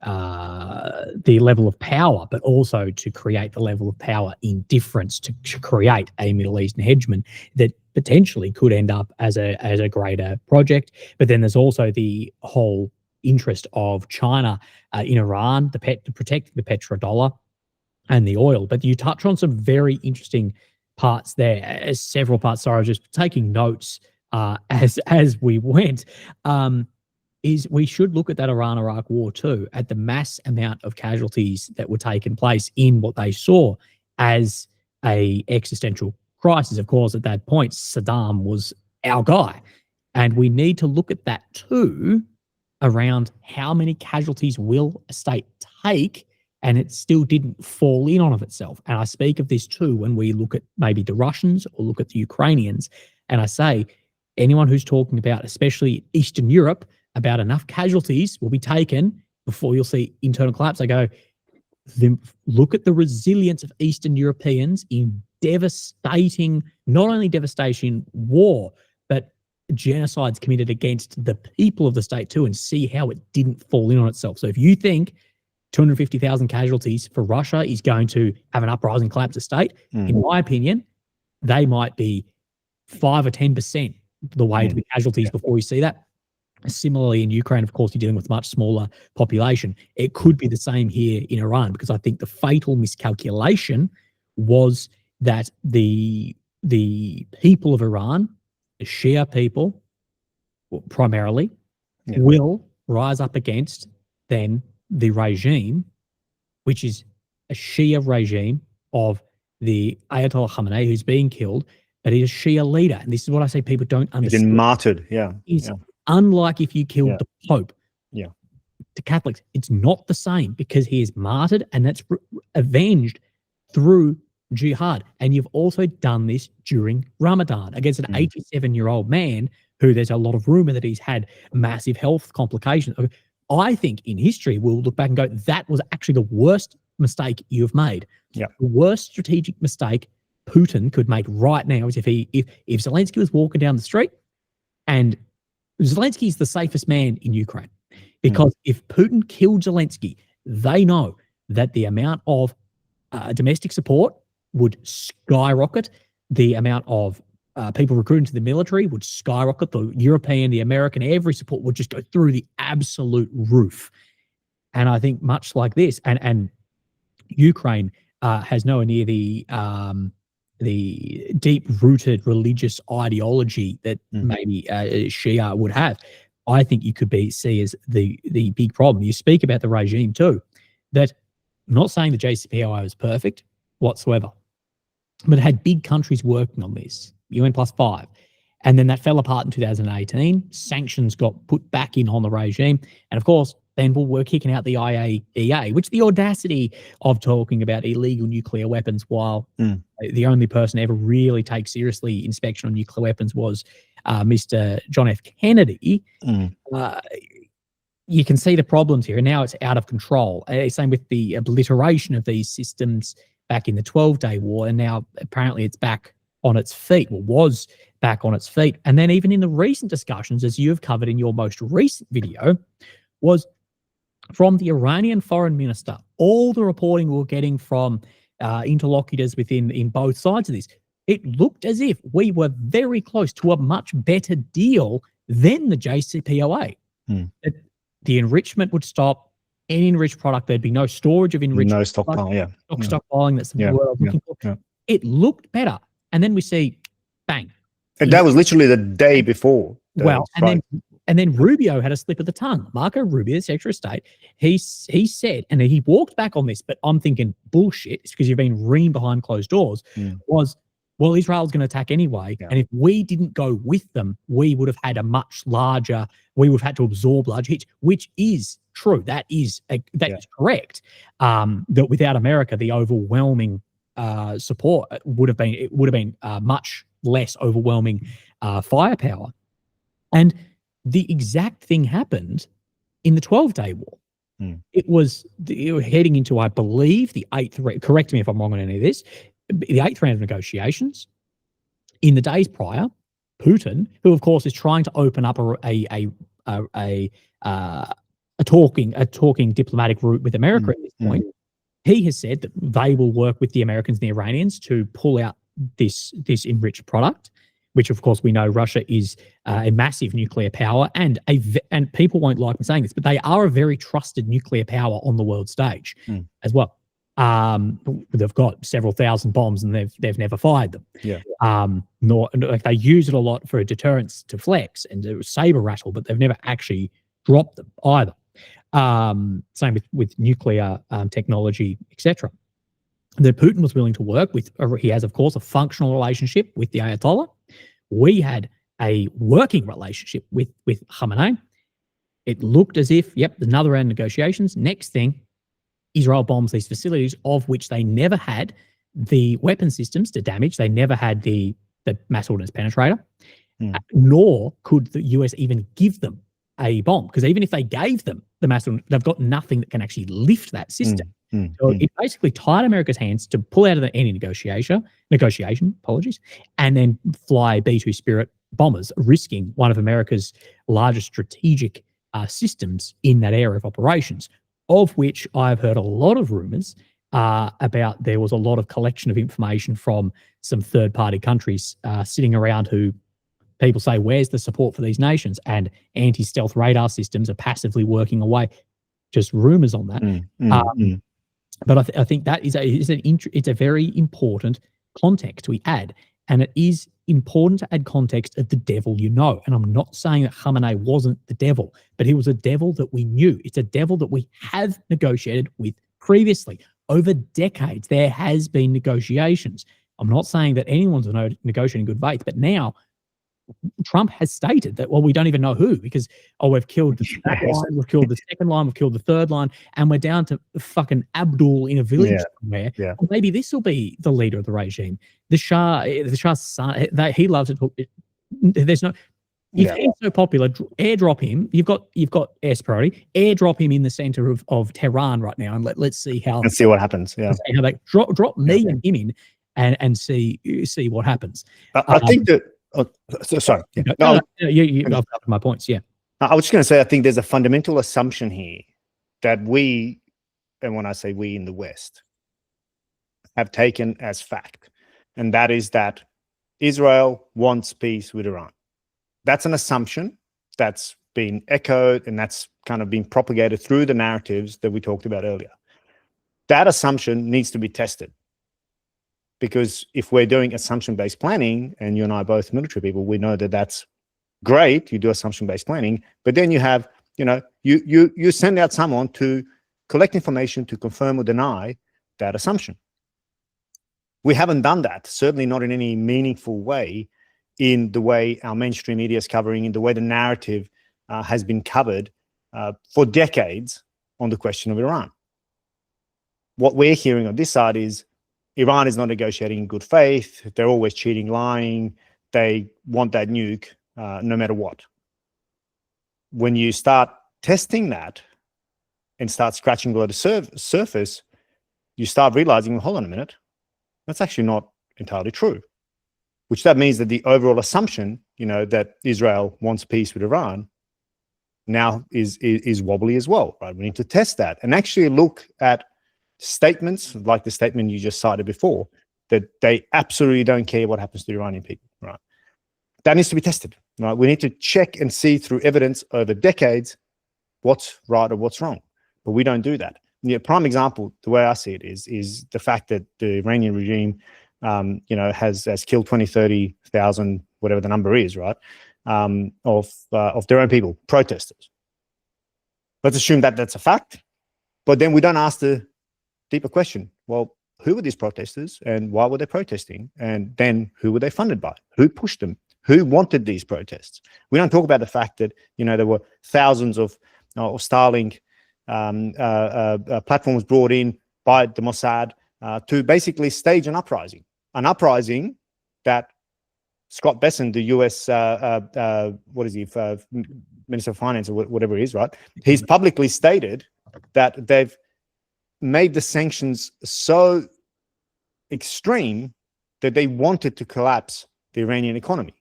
level of power, but also to create the level of power in difference to create a Middle Eastern hegemon that potentially could end up as a greater project. But then there's also the whole interest of China in Iran, to protect the petrodollar and the oil. But you touch on some very interesting parts there, several parts. Sorry, I was just taking notes as we went. Is we should look at that Iran-Iraq war too, at the mass amount of casualties that were taking place in what they saw as a existential crisis. Of course, at that point, Saddam was our guy. And we need to look at that too, around how many casualties will a state take, and it still didn't fall in on of itself. And I speak of this too when we look at maybe the Russians or look at the Ukrainians, and I say, anyone who's talking about, especially Eastern Europe, about enough casualties will be taken before you'll see internal collapse. I go, look at the resilience of Eastern Europeans in devastating, not only devastation war, but genocides committed against the people of the state too, and see how it didn't fall in on itself. So if you think 250,000 casualties for Russia is going to have an uprising, collapse of state, in my opinion, they might be 5 or 10% the way to the casualties before you see that. Similarly, in Ukraine, of course, you're dealing with a much smaller population. It could be the same here in Iran, because I think the fatal miscalculation was that the people of Iran, the Shia people, primarily, will rise up against then the regime, which is a Shia regime of the Ayatollah Khamenei, who's being killed, but he's a Shia leader. And this is what I say people don't understand. He's been martyred, Unlike if you killed the Pope. Yeah. To Catholics, it's not the same, because he is martyred, and that's avenged through jihad. And you've also done this during Ramadan against an 87-year-old man who there's a lot of rumor that he's had massive health complications. I think in history, we'll look back and go, that was actually the worst mistake you've made. Yeah. The worst strategic mistake Putin could make right now is if Zelensky was walking down the street, and Zelensky is the safest man in Ukraine, because if Putin killed Zelensky, they know that the amount of domestic support would skyrocket. The amount of people recruited to the military would skyrocket. The European, the American, every support would just go through the absolute roof. And I think much like this, and Ukraine has nowhere near the deep-rooted religious ideology that maybe Shia would have. I think you could see as the big problem. You speak about the regime too, that I'm not saying the JCPOA was perfect whatsoever, but it had big countries working on this, UN +5. And then that fell apart in 2018. Sanctions got put back in on the regime. And of course, then we were kicking out the IAEA, which the audacity of talking about illegal nuclear weapons, while the only person ever really take seriously inspection on nuclear weapons was Mr. John F. Kennedy. You can see the problems here, and now it's out of control. Same with the obliteration of these systems back in the 12-Day War, and now apparently it's back on its feet, or was back on its feet. And then even in the recent discussions, as you've covered in your most recent video, was from the Iranian foreign minister, all the reporting we were getting from interlocutors in both sides of this, it looked as if we were very close to a much better deal than the JCPOA. That the enrichment would stop. Any enriched product, there'd be no storage of enriched No stockpile, stockpiling. That's the word I was looking for. Yeah. It looked better. And then we see, bang. And that was literally the day before. And then Rubio had a slip of the tongue. Marco Rubio, the Secretary of State, he said, and he walked back on this, but I'm thinking, bullshit, it's because you've been reamed behind closed doors, was, well, Israel's going to attack anyway. Yeah. And if we didn't go with them, we would have had we would have had to absorb large hits, which is true. That is correct. That without America, the overwhelming support would have been much less overwhelming firepower. And the exact thing happened in the 12-day war. It was heading into, I believe, the 8th, correct me if I'm wrong on any of this, the 8th round of negotiations. In the days prior, Putin, who of course is trying to open up a talking diplomatic route with America at this point, he has said that they will work with the Americans and the Iranians to pull out this enriched product, which of course we know Russia is a massive nuclear power, and people won't like me saying this, but they are a very trusted nuclear power on the world stage as well. They've got several thousand bombs and they've never fired them. Yeah. They use it a lot for a deterrence to flex and to saber rattle, but they've never actually dropped them either. Same with nuclear technology, etc. That Putin was willing to work with. He has, of course, a functional relationship with the Ayatollah. We had a working relationship with Khamenei. It looked as if, yep, another round of negotiations. Next thing, Israel bombs these facilities, of which they never had the weapon systems to damage. They never had the mass ordnance penetrator, nor could the US even give them a bomb, because even if they gave them the mass ordnance, they've got nothing that can actually lift that system. So it basically tied America's hands to pull out of any negotiation, and then fly B-2 Spirit bombers, risking one of America's largest strategic systems in that area of operations, of which I've heard a lot of rumors about. There was a lot of collection of information from some third-party countries sitting around who people say, where's the support for these nations? And anti-stealth radar systems are passively working away. Just rumors on that. But I think that it's a very important context we add. And it is important to add context of the devil you know. And I'm not saying that Khamenei wasn't the devil, but he was a devil that we knew. It's a devil that we have negotiated with previously. Over decades, there has been negotiations. I'm not saying that anyone's negotiating in good faith, but now Trump has stated that, well, we don't even know who, because, we've killed the line, we've killed the second line, we've killed the third line, and we're down to fucking Abdul in a village somewhere. Yeah. Or maybe this will be the leader of the regime. The Shah's son, he loves it. There's no... If he's so popular, airdrop him. You've got air priority. Airdrop him in the center of Tehran right now, and let's see how... And see what happens, yeah. How they drop me and him in and see what happens. I think that... sorry. I've covered my points, yeah. I was just going to say, I think there's a fundamental assumption here that we, and when I say we in the West, have taken as fact, and that is that Israel wants peace with Iran. That's an assumption that's been echoed, and that's kind of been propagated through the narratives that we talked about earlier. That assumption needs to be tested. Because if we're doing assumption-based planning, and you and I are both military people, we know that that's great. You do assumption-based planning, but then you have, you send out someone to collect information to confirm or deny that assumption. We haven't done that, certainly not in any meaningful way, in the way our mainstream media is covering, in the way the narrative has been covered for decades on the question of Iran. What we're hearing on this side is Iran is not negotiating in good faith. They're always cheating, lying. They want that nuke no matter what. When you start testing that and start scratching below the surface, you start realizing, well, hold on a minute, that's actually not entirely true. Which that means that the overall assumption, that Israel wants peace with Iran, now is wobbly as well, right? We need to test that and actually look at statements like the statement you just cited before, that they absolutely don't care what happens to the Iranian people, right? That needs to be tested, right? We need to check and see through evidence over decades what's right or what's wrong, but we don't do that. The prime example, the way I see it, is the fact that the Iranian regime, has killed 20, 30,000, whatever the number is, right, of their own people, protesters. Let's assume that that's a fact, but then we don't ask the deeper question. Well, who were these protesters and why were they protesting? And then who were they funded by? Who pushed them? Who wanted these protests? We don't talk about the fact that, there were thousands of Starlink platforms brought in by the Mossad to basically stage an uprising that Scott Bessent, the US, Minister of Finance or whatever it is, right? He's publicly stated that they've made the sanctions so extreme that they wanted to collapse the Iranian economy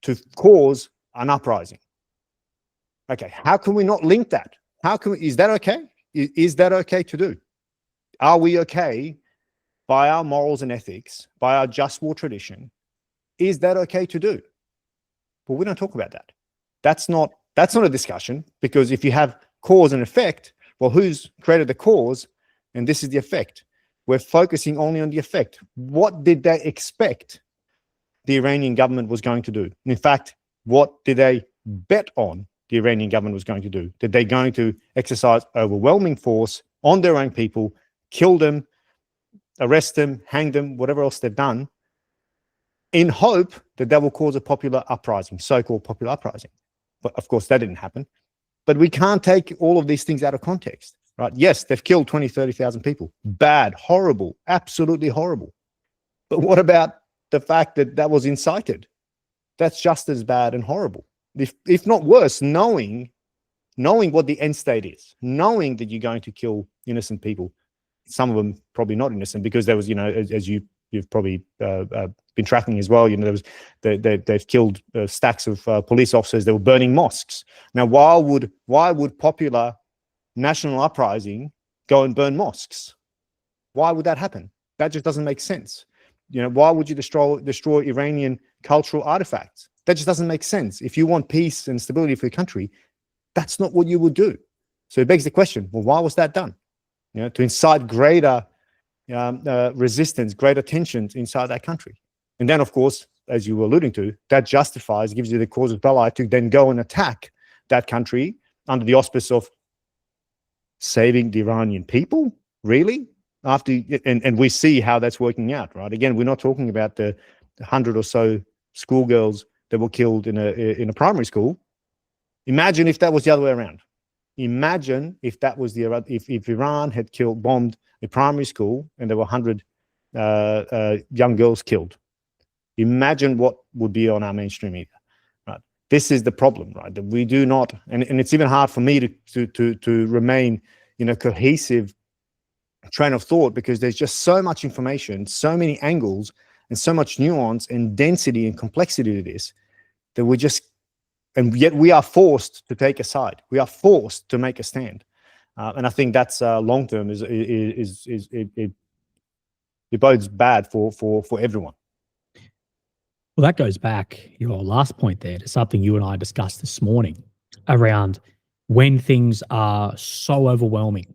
to cause an uprising. Okay, how can we not link that? Is that okay? Is that okay to do? Are we okay by our morals and ethics, by our just war tradition? Is that okay to do? But we don't talk about that. That's not a discussion, because if you have cause and effect, well, who's created the cause? And this is the effect. We're focusing only on the effect. What did they expect the Iranian government was going to do? In fact, what did they bet on the Iranian government was going to do? That they're going to exercise overwhelming force on their own people, kill them, arrest them, hang them, whatever else they've done, in hope that will cause a popular uprising, so-called popular uprising. But of course, that didn't happen. But we can't take all of these things out of context, right? Yes, they've killed 20, 30,000 people. Bad, horrible, absolutely horrible. But what about the fact that that was incited? That's just as bad and horrible, if not worse, knowing what the end state is, knowing that you're going to kill innocent people, some of them probably not innocent, because there was, as you've probably been tracking as well, they've killed stacks of police officers. They were burning mosques. Now, why would popular national uprising go and burn mosques? Why would that happen? That just doesn't make sense. Why would you destroy Iranian cultural artifacts? That just doesn't make sense. If you want peace and stability for your country, that's not what you would do. So it begs the question, well, why was that done? To incite greater resistance, greater tensions inside that country. And then, of course, as you were alluding to, that gives you the casus belli to then go and attack that country under the auspice of saving the Iranian people, really? And we see how that's working out, right? Again, we're not talking about the 100 or so schoolgirls that were killed in a primary school. Imagine if that was the other way around. Imagine if that was if Iran had bombed a primary school and there were 100 young girls killed. Imagine what would be on our mainstream media. Right? This is the problem, right? That we do not, and it's even hard for me to remain in a cohesive train of thought, because there's just so much information, so many angles, and so much nuance and density and complexity to this, that and yet we are forced to take a side. We are forced to make a stand. And I think that's long term it bodes bad for everyone. Well, that goes back, your last point there, to something you and I discussed this morning around when things are so overwhelming.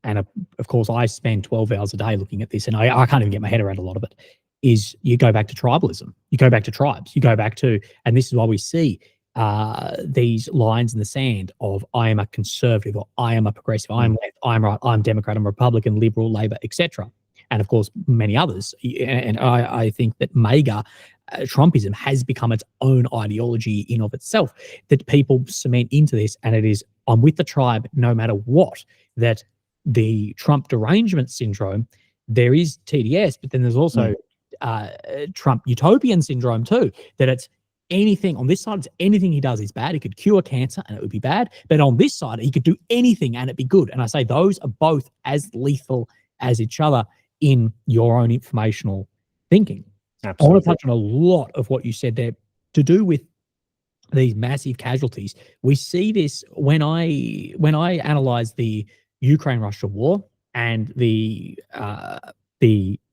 And of course, I spend 12 hours a day looking at this, and I can't even get my head around a lot of it, is you go back to tribalism. You go back to tribes. You go back to, and this is why we see these lines in the sand of I am a conservative, or I am a progressive, I am left, I am right, I'm Democrat, I'm Republican, Liberal, Labor, etc. And of course, many others. And I think that MAGA, Trumpism, has become its own ideology in of itself, that people cement into this, and it is, I'm with the tribe no matter what. That the Trump derangement syndrome, there is TDS, but then there's also Trump utopian syndrome too, that it's anything on this side, it's anything he does is bad. He could cure cancer and it would be bad, but on this side he could do anything and it'd be good. And I say those are both as lethal as each other in your own informational thinking. Absolutely. I want to touch on a lot of what you said there to do with these massive casualties. We see this when I analyze the Ukraine-Russia war and the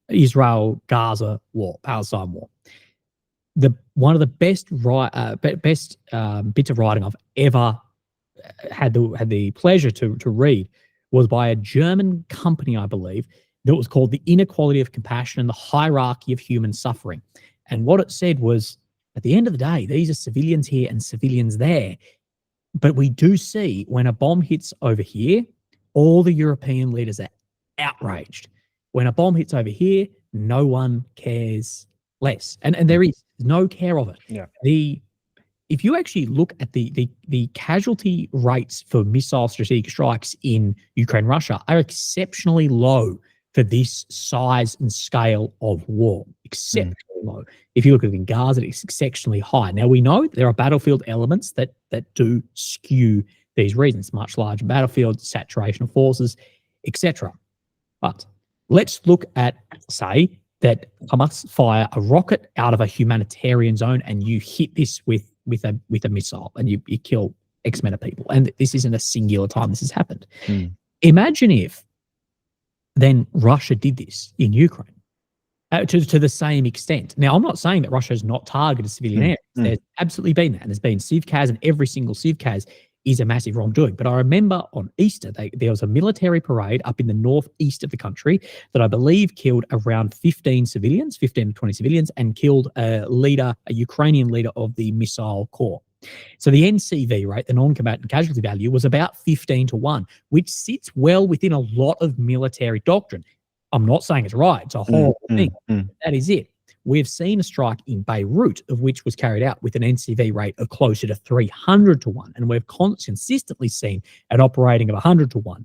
Israel-Gaza war, Palestine war. One of the best bits of writing I've ever had the pleasure to read was by a German company, I believe, that was called The Inequality of Compassion and the Hierarchy of Human Suffering. And what it said was, at the end of the day, these are civilians here and civilians there. But we do see when a bomb hits over here, all the European leaders are outraged. When a bomb hits over here, no one cares less. And there is no care of it. Yeah. If you actually look at the casualty rates for missile strategic strikes in Ukraine, Russia are exceptionally low for this size and scale of war. Exceptionally low. If you look at it in Gaza, it's exceptionally high. Now, we know there are battlefield elements that do skew these reasons, much larger battlefields, saturation of forces, etc. But let's look at, say, that Hamas fire a rocket out of a humanitarian zone and you hit this with a missile and you kill X amount of people. And this isn't a singular time this has happened. Imagine if then Russia did this in Ukraine to the same extent. Now, I'm not saying that Russia has not targeted civilian areas. There's absolutely been that. And there's been CIVCAS, and every single CIVCAS is a massive wrongdoing. But I remember on Easter, there was a military parade up in the northeast of the country that I believe killed around 15 to 20 civilians, and killed a Ukrainian leader of the missile corps. So the NCV rate, the non-combatant casualty value, was about 15-1, which sits well within a lot of military doctrine. I'm not saying it's right. It's a horrible thing. That is it. We've seen a strike in Beirut, of which was carried out with an NCV rate of closer to 300-1, and we've consistently seen an operating of 100-1.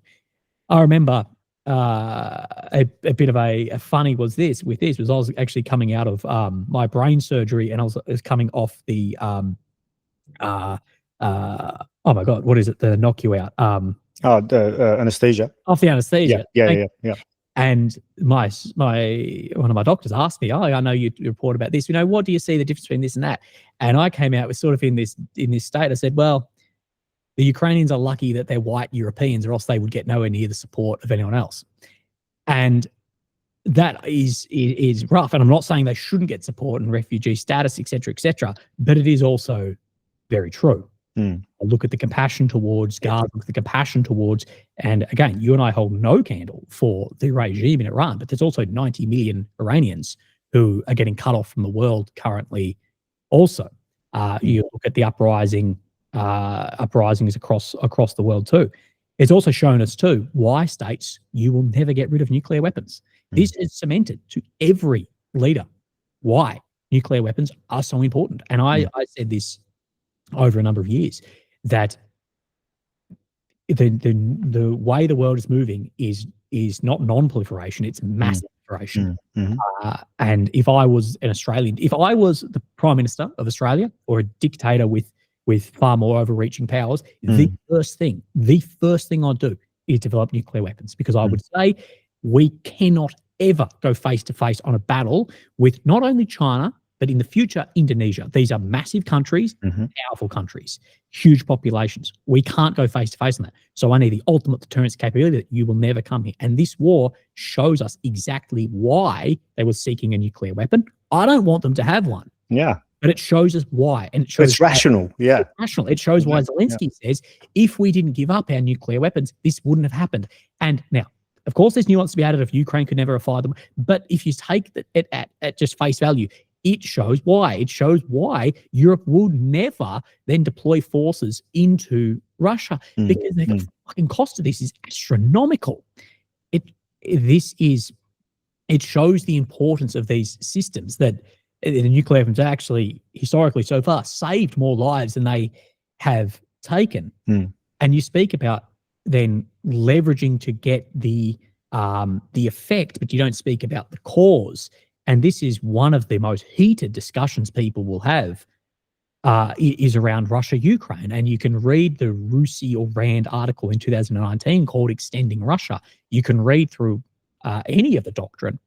I remember a bit of a funny was I was actually coming out of my brain surgery, and I was coming off the oh my God, what is it? The knock you out. The anesthesia. Off the anesthesia. Yeah. And my one of my doctors asked me, I know you report about this. What do you see the difference between this and that? And I came out with sort of in this state. I said, well, the Ukrainians are lucky that they're white Europeans, or else they would get nowhere near the support of anyone else. And that is rough. And I'm not saying they shouldn't get support and refugee status, et cetera, but it is also very true. Look at the compassion towards Gaza, look at the compassion towards, and again, you and I hold no candle for the regime in Iran, but there's also 90 million Iranians who are getting cut off from the world currently also. You look at the uprisings across the world too. It's also shown us too why states, you will never get rid of nuclear weapons. This is cemented to every leader why nuclear weapons are so important. And I said this over a number of years, that the way the world is moving is not non-proliferation, it's mass proliferation. And if I was an Australian, if I was the Prime Minister of Australia, or a dictator with far more overreaching powers, the first thing I'd do is develop nuclear weapons, because I would say we cannot ever go face to face on a battle with not only China, but in the future, Indonesia. These are massive countries, powerful countries, huge populations. We can't go face to face on that. So I need the ultimate deterrence capability that you will never come here. And this war shows us exactly why they were seeking a nuclear weapon. I don't want them to have one. Yeah. But it shows us why. And it shows it's rational. It's rational. It shows why Zelensky says, if we didn't give up our nuclear weapons, this wouldn't have happened. And now, of course, there's nuance to be added if Ukraine could never have fired them. But if you take it at just face value, it shows why. It shows why Europe would never then deploy forces into Russia, because the fucking cost of this is astronomical. It shows the importance of these systems, that the nuclear weapons actually historically so far saved more lives than they have taken. And you speak about then leveraging to get the effect, but you don't speak about the cause. And this is one of the most heated discussions people will have, is around Russia-Ukraine. And you can read the Rusi or Rand article in 2019 called Extending Russia. You can read through any of the doctrine,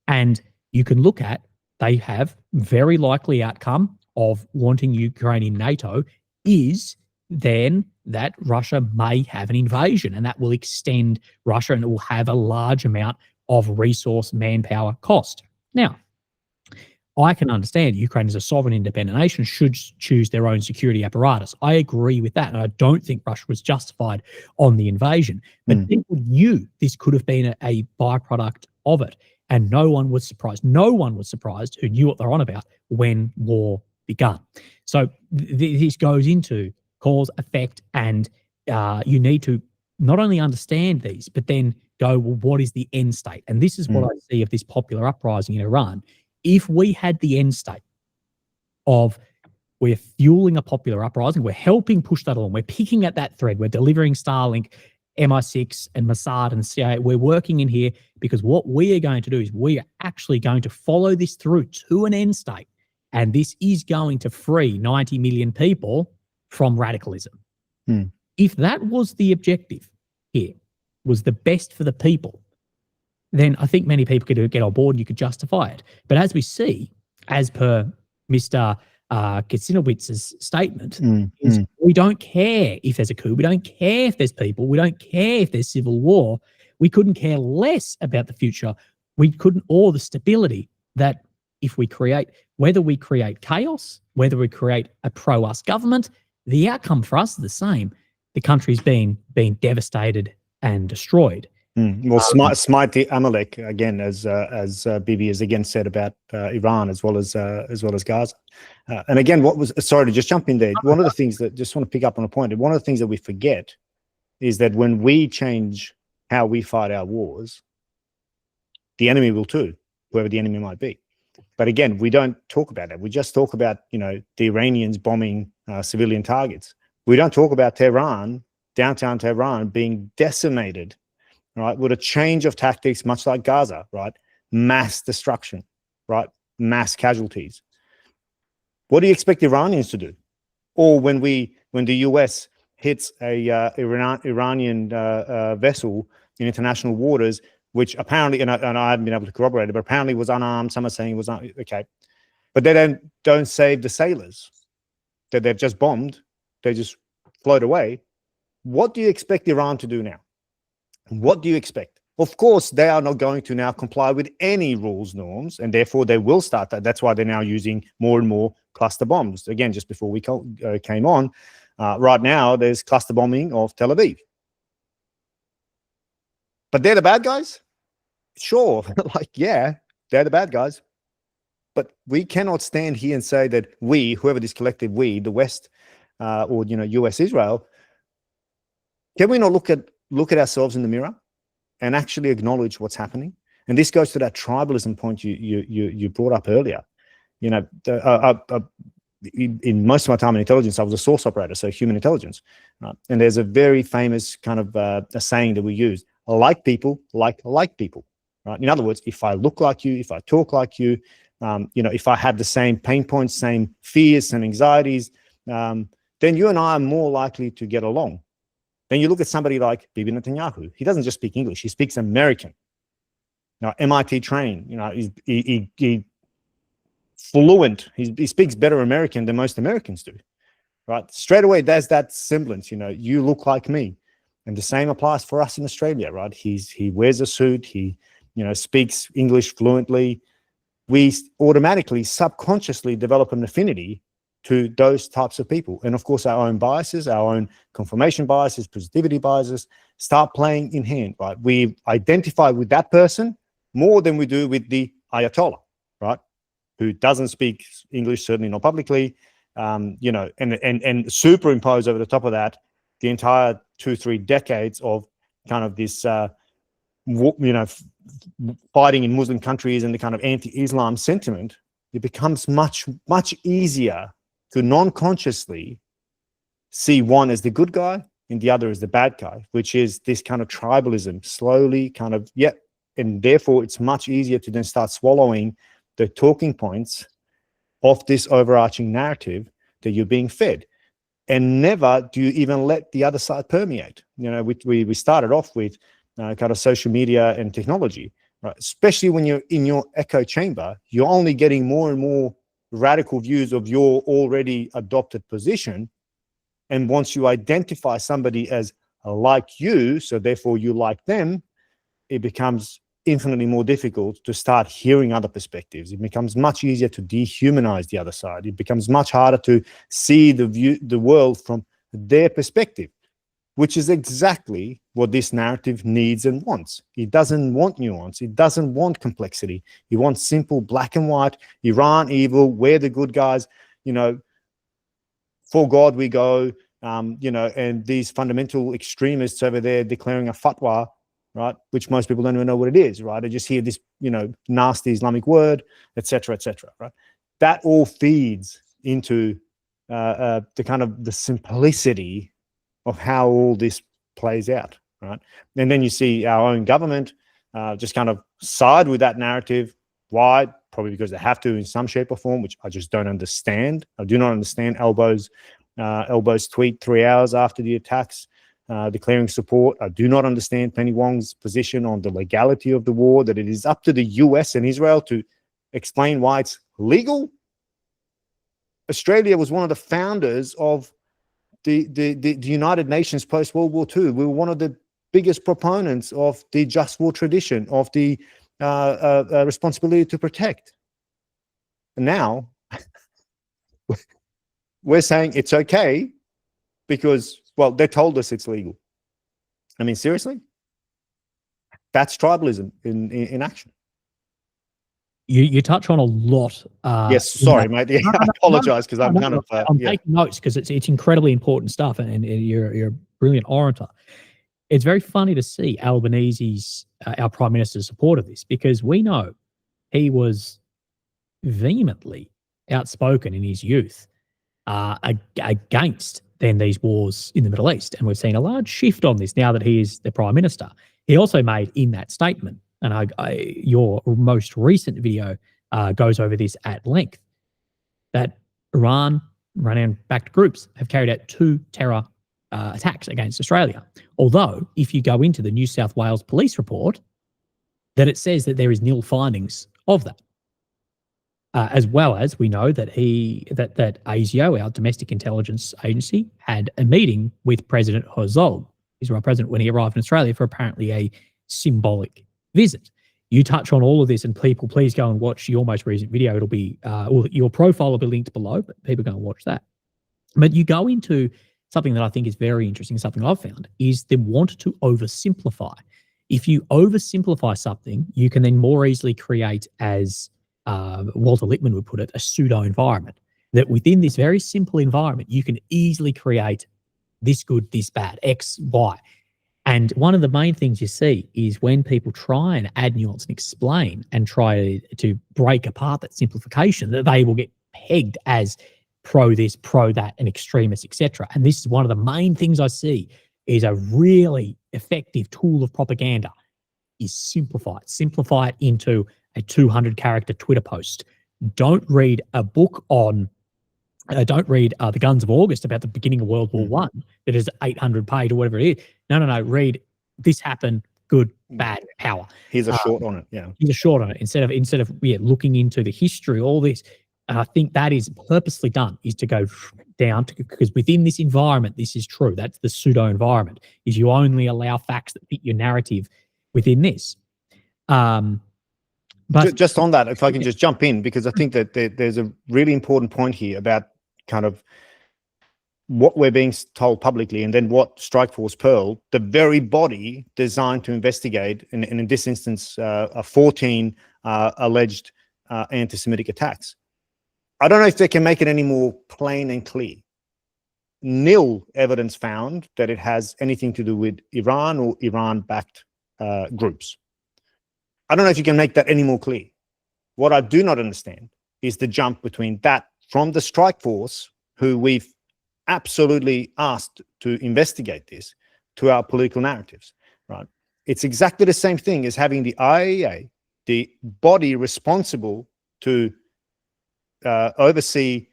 and you can look at, they have very likely outcome of wanting Ukraine in NATO is then that Russia may have an invasion, and that will extend Russia, and it will have a large amount of resource manpower cost. Now, I can understand Ukraine as a sovereign independent nation should choose their own security apparatus. I agree with that, and I don't think Russia was justified on the invasion. But people knew this could have been a byproduct of it, and no one was surprised. No one was surprised who knew what they're on about when war began. So this goes into cause, effect, and you need to not only understand these, but then go, well, what is the end state? And this is what I see of this popular uprising in Iran. If we had the end state of we're fueling a popular uprising, we're helping push that along, we're picking at that thread, we're delivering Starlink, MI6 and Mossad and CIA, we're working in here because what we are going to do is we are actually going to follow this through to an end state. And this is going to free 90 million people from radicalism. If that was the objective here, was the best for the people, then I think many people could get on board and you could justify it. But as we see, as per Mr. Kacinowicz's statement, is we don't care if there's a coup, we don't care if there's people, we don't care if there's civil war, we couldn't care less about the future, we couldn't, or the stability that if we create, whether we create chaos, whether we create a pro-us government, the outcome for us is the same. The country's being devastated and destroyed. Well, smite the Amalek again, as Bibi has again said about Iran as well as Gaza. And again, sorry to just jump in there. One of the things that just want to pick up on a point. One of the things that we forget is that when we change how we fight our wars, the enemy will too, whoever the enemy might be. But again, we don't talk about that. We just talk about the Iranians bombing civilian targets. We don't talk about Tehran, downtown Tehran, being decimated. Right, with a change of tactics, much like Gaza, right? Mass destruction, right? Mass casualties. What do you expect the Iranians to do? Or when the US hits a Iranian vessel in international waters, which apparently, and I haven't been able to corroborate it, but apparently was unarmed. Some are saying it was not okay, but they don't save the sailors that they've just bombed. They just float away. What do you expect Iran to do now? What do you expect? Of course, they are not going to now comply with any rules, norms, and therefore they will start that. That's why they're now using more and more cluster bombs. Again, just before we came on, right now there's cluster bombing of Tel Aviv. But they're the bad guys? Sure, yeah, they're the bad guys. But we cannot stand here and say that we, whoever this collective we, the West, or US, Israel, can we not look at ourselves in the mirror and actually acknowledge what's happening? And this goes to that tribalism point you brought up earlier. In most of my time in intelligence, I was a source operator, so human intelligence. Right? And there's a very famous kind of a saying that we use: like people, like people. Right? In other words, if I look like you, if I talk like you, if I have the same pain points, same fears, same anxieties, then you and I are more likely to get along. Then you look at somebody like Bibi Netanyahu. He doesn't just speak English; he speaks American. MIT trained. He fluent. He speaks better American than most Americans do. Right? Straight away, there's that semblance. You look like me, and the same applies for us in Australia. Right? He wears a suit. He speaks English fluently. We automatically, subconsciously develop an affinity to those types of people. And of course, our own biases, our own confirmation biases, positivity biases start playing in hand, right? We identify with that person more than we do with the Ayatollah, right? Who doesn't speak English, certainly not publicly, and superimpose over the top of that the entire 2-3 decades of kind of this, fighting in Muslim countries and the kind of anti-Islam sentiment. It becomes much, much easier to non-consciously see one as the good guy and the other as the bad guy, which is this kind of tribalism, slowly kind of, and therefore it's much easier to then start swallowing the talking points of this overarching narrative that you're being fed. And never do you even let the other side permeate. We started off with kind of social media and technology, right? Especially when you're in your echo chamber, you're only getting more and more radical views of your already adopted position. And once you identify somebody as like you, so therefore you like them, it becomes infinitely more difficult to start hearing other perspectives. It becomes much easier to dehumanize the other side. It becomes much harder to see the world from their perspective, which is exactly what this narrative needs and wants. It doesn't want nuance. It doesn't want complexity. It wants simple black and white, Iran evil, we're the good guys, for God we go, and these fundamental extremists over there declaring a fatwa, right? Which most people don't even know what it is, right? They just hear this, nasty Islamic word, etc., right? That all feeds into the kind of the simplicity of how all this plays out, right? And then you see our own government just kind of side with that narrative. Why? Probably because they have to in some shape or form, which I just don't understand. I do not understand Elbow's tweet 3 hours after the attacks, declaring support. I do not understand Penny Wong's position on the legality of the war, that it is up to the US and Israel to explain why it's legal. Australia was one of the founders of the United Nations post-World War II. We were one of the biggest proponents of the just war tradition, of the responsibility to protect. And now we're saying it's okay because, well, they told us it's legal. I mean, seriously? That's tribalism in action. You touch on a lot. Yes, sorry, mate. Yeah, I apologize because I'm kind of... I'm taking notes because it's incredibly important stuff, and you're a brilliant orator. It's very funny to see Albanese's, our Prime Minister's support of this, because we know he was vehemently outspoken in his youth against then these wars in the Middle East. And we've seen a large shift on this now that he is the Prime Minister. He also made in that statement, and your most recent video goes over this at length, that Iranian-backed groups have carried out 2 terror attacks against Australia. Although, if you go into the New South Wales police report, that it says that there is nil findings of that. As well as we know that that ASIO, our domestic intelligence agency, had a meeting with President Herzog, Israel president, when he arrived in Australia for apparently a symbolic visit. You touch on all of this, and people, please go and watch your most recent video. It'll be, your profile will be linked below, but people go and watch that. But you go into something that I think is very interesting, something I've found, is the want to oversimplify. If you oversimplify something, you can then more easily create, as Walter Lippmann would put it, a pseudo environment. That within this very simple environment, you can easily create this good, this bad, X, Y. And one of the main things you see is when people try and add nuance and explain and try to break apart that simplification, that they will get pegged as pro this, pro that, and extremist, etc. And this is one of the main things I see is a really effective tool of propaganda is simplify it. Simplify it into a 200-character Twitter post. Don't read a book on, don't read The Guns of August about the beginning of World War I that is 800-page or whatever it is. No. Read this happened, good, bad, power. Here's a short on it. Yeah. Here's a short on it instead of looking into the history, all this. And I think that is purposely done, is to go down to, because within this environment, this is true. That's the pseudo environment, is you only allow facts that fit your narrative within this. But just on that, if I can just jump in, because I think that there's a really important point here about kind of what we're being told publicly, and then what Strikeforce Pearl, the very body designed to investigate, and in this instance, 14 alleged anti-Semitic attacks. I don't know if they can make it any more plain and clear. Nil evidence found that it has anything to do with Iran or Iran-backed groups. I don't know if you can make that any more clear. What I do not understand is the jump between that from the strike force, who we've absolutely asked to investigate this, to our political narratives, right? It's exactly the same thing as having the IAEA, the body responsible to oversee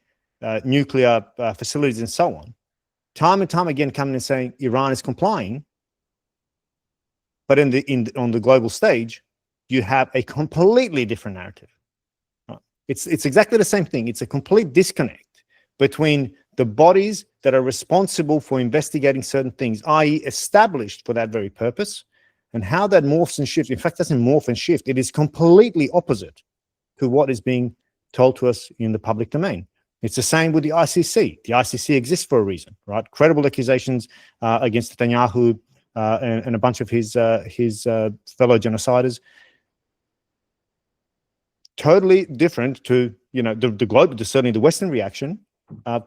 nuclear facilities and so on, time and time again coming and saying Iran is complying, but on the global stage, you have a completely different narrative. Right? It's exactly the same thing. It's a complete disconnect between the bodies that are responsible for investigating certain things, i.e. established for that very purpose, and how that morphs and shifts. In fact, it doesn't morph and shift. It is completely opposite to what is being told to us in the public domain. It's the same with the ICC. The ICC exists for a reason, right? Credible accusations against Netanyahu and a bunch of his fellow genociders. Totally different to, the global, certainly the Western reaction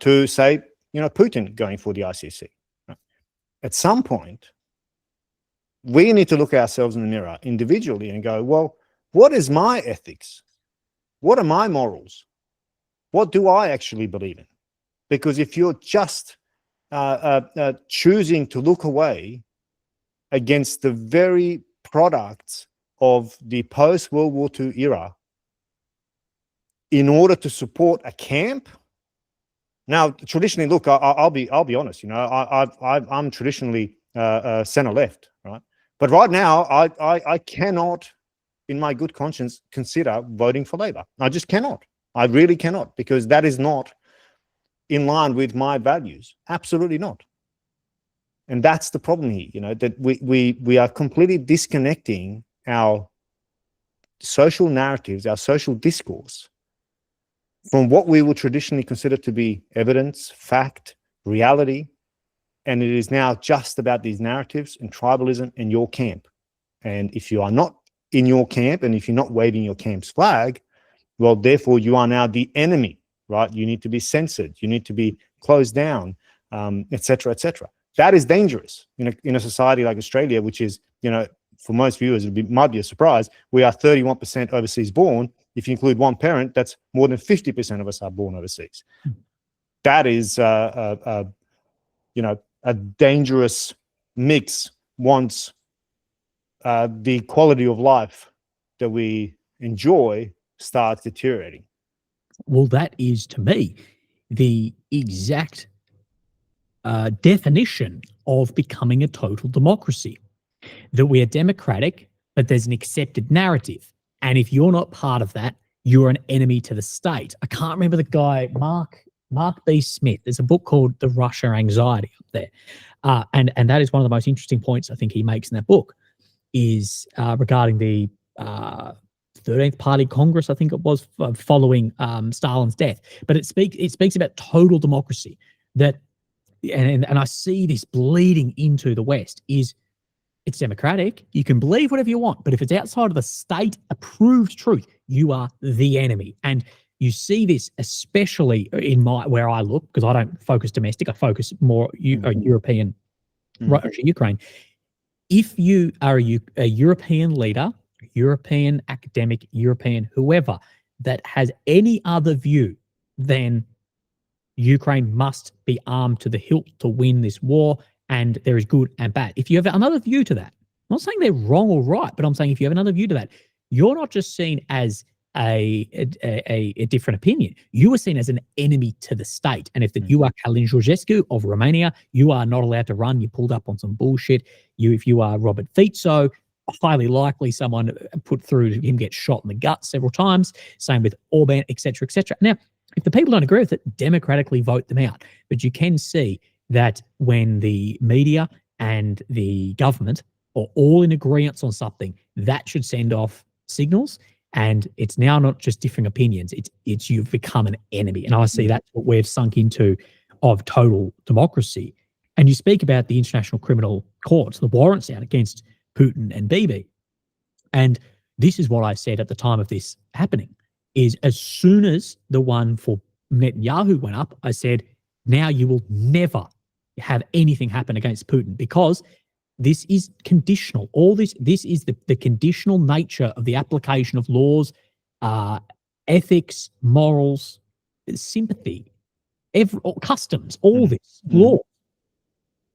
to, say, Putin going for the ICC. Right? At some point, we need to look at ourselves in the mirror individually and go, well, what is my ethics? What are my morals? What do I actually believe in? Because if you're just choosing to look away against the very products of the post-World War II era in order to support a camp, now traditionally, look, I'll be honest. I'm traditionally center-left, right? But right now, I cannot, in my good conscience, consider voting for Labor. I just cannot. I really cannot, because that is not in line with my values. Absolutely not. And that's the problem here, that we are completely disconnecting our social narratives, our social discourse, from what we would traditionally consider to be evidence, fact, reality. And it is now just about these narratives and tribalism and your camp. And if you are not in your camp, and if you're not waving your camp's flag, well, therefore you are now the enemy, right? You need to be censored, you need to be closed down, etc., etc. That is dangerous in a society like Australia, which is, for most viewers, might be a surprise. We are 31% overseas born. If you include one parent, that's more than 50% of us are born overseas. That is, a dangerous mix once the quality of life that we enjoy starts deteriorating. Well, that is, to me, the exact definition of becoming a total democracy. That we are democratic, but there's an accepted narrative. And if you're not part of that, you're an enemy to the state. I can't remember the guy, Mark B. Smith. There's a book called The Russia Anxiety up there. And that is one of the most interesting points I think he makes in that book, is regarding the 13th Party Congress, I think it was, following Stalin's death. But it speaks about total democracy. That, and I see this bleeding into the West, is it's democratic. You can believe whatever you want, but if it's outside of the state-approved truth, you are the enemy. And you see this especially in where I look, because I don't focus domestic. I focus more European, Russia, Ukraine. If you are a European leader, European academic, European whoever, that has any other view than Ukraine must be armed to the hilt to win this war, and there is good and bad. If you have another view to that, I'm not saying they're wrong or right, but I'm saying if you have another view to that, you're not just seen as a different opinion. You are seen as an enemy to the state. And if you are Călin Georgescu of Romania, you are not allowed to run. You pulled up on some bullshit. If you are Robert Fico, highly likely someone put through him get shot in the gut several times. Same with Orban, etc., etc. Now, if the people don't agree with it, democratically vote them out. But you can see that when the media and the government are all in agreement on something, that should send off signals. And it's now not just differing opinions, it's you've become an enemy. And I see that's what we've sunk into of total democracy. And you speak about the International Criminal Courts, the warrants out against Putin and Bibi. And this is what I said at the time of this happening, is as soon as the one for Netanyahu went up, I said, now you will never have anything happen against Putin, because this is conditional. All this is the conditional nature of the application of laws, ethics, morals, sympathy, customs, all this, law.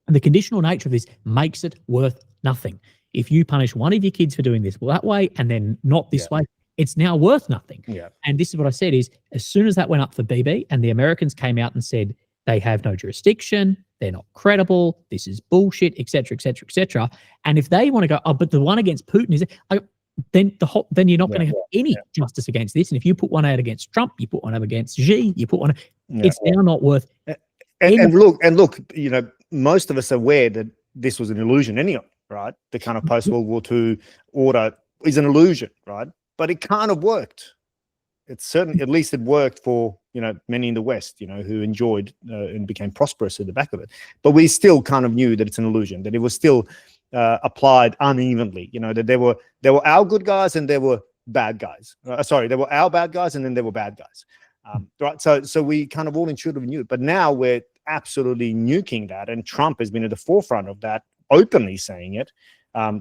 And the conditional nature of this makes it worth nothing. If you punish one of your kids for doing this that way and then not this way, it's now worth nothing. Yeah. And this is what I said, is as soon as that went up for BB and the Americans came out and said they have no jurisdiction, they're not credible, this is bullshit, etc., etc., etc. And if they want to go, oh, but the one against Putin is, then then you're not going to have any justice against this. And if you put one out against Trump, you put one out against Xi, you put one. It's now not worth. And look, you know, most of us are aware that this was an illusion anyway, right? The kind of post-World War II order is an illusion, right? But it kind of worked. It's certain, at least it worked for, you know, many in the West, you know, who enjoyed and became prosperous at the back of it. But we still kind of knew that it's an illusion, that it was still applied unevenly, you know, that there were our good guys and there were bad guys. Sorry, there were our bad guys and then there were bad guys. Right. So we kind of all intuitively knew it. But now we're absolutely nuking that. And Trump has been at the forefront of that, openly saying it,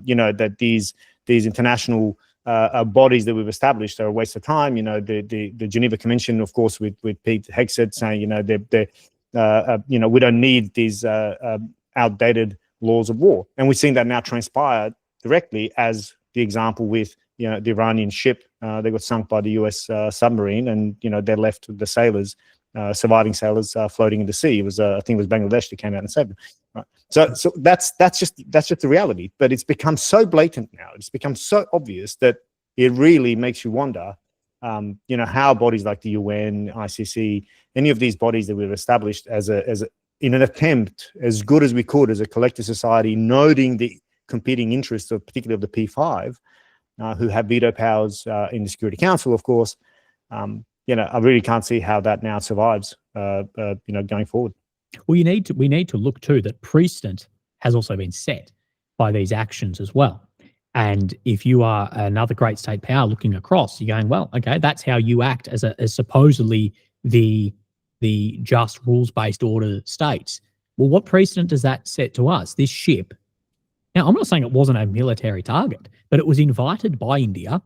you know, that these international bodies that we've established are a waste of time. You know, the Geneva Convention, of course, with Pete Hegseth saying, you know, you know, we don't need these outdated laws of war. And we've seen that now transpire directly, as the example with, you know, the Iranian ship. They got sunk by the US submarine, and, you know, they're left with the sailors, surviving sailors floating in the sea. It was, I think it was Bangladesh that came out and saved them. Right. So that's just the reality. But it's become so blatant now. It's become so obvious that it really makes you wonder, you know, how bodies like the UN, ICC, any of these bodies that we've established in an attempt, as good as we could as a collective society, noting the competing interests of particularly of the P5, who have veto powers in the Security Council, of course. You know, I really can't see how that now survives, you know, going forward. Well, we need to look too that precedent has also been set by these actions as well. And if you are another great state power looking across, you're going, well, okay, that's how you act as supposedly the just rules-based order states. Well, what precedent does that set to us? This ship. Now, I'm not saying it wasn't a military target, but it was invited by India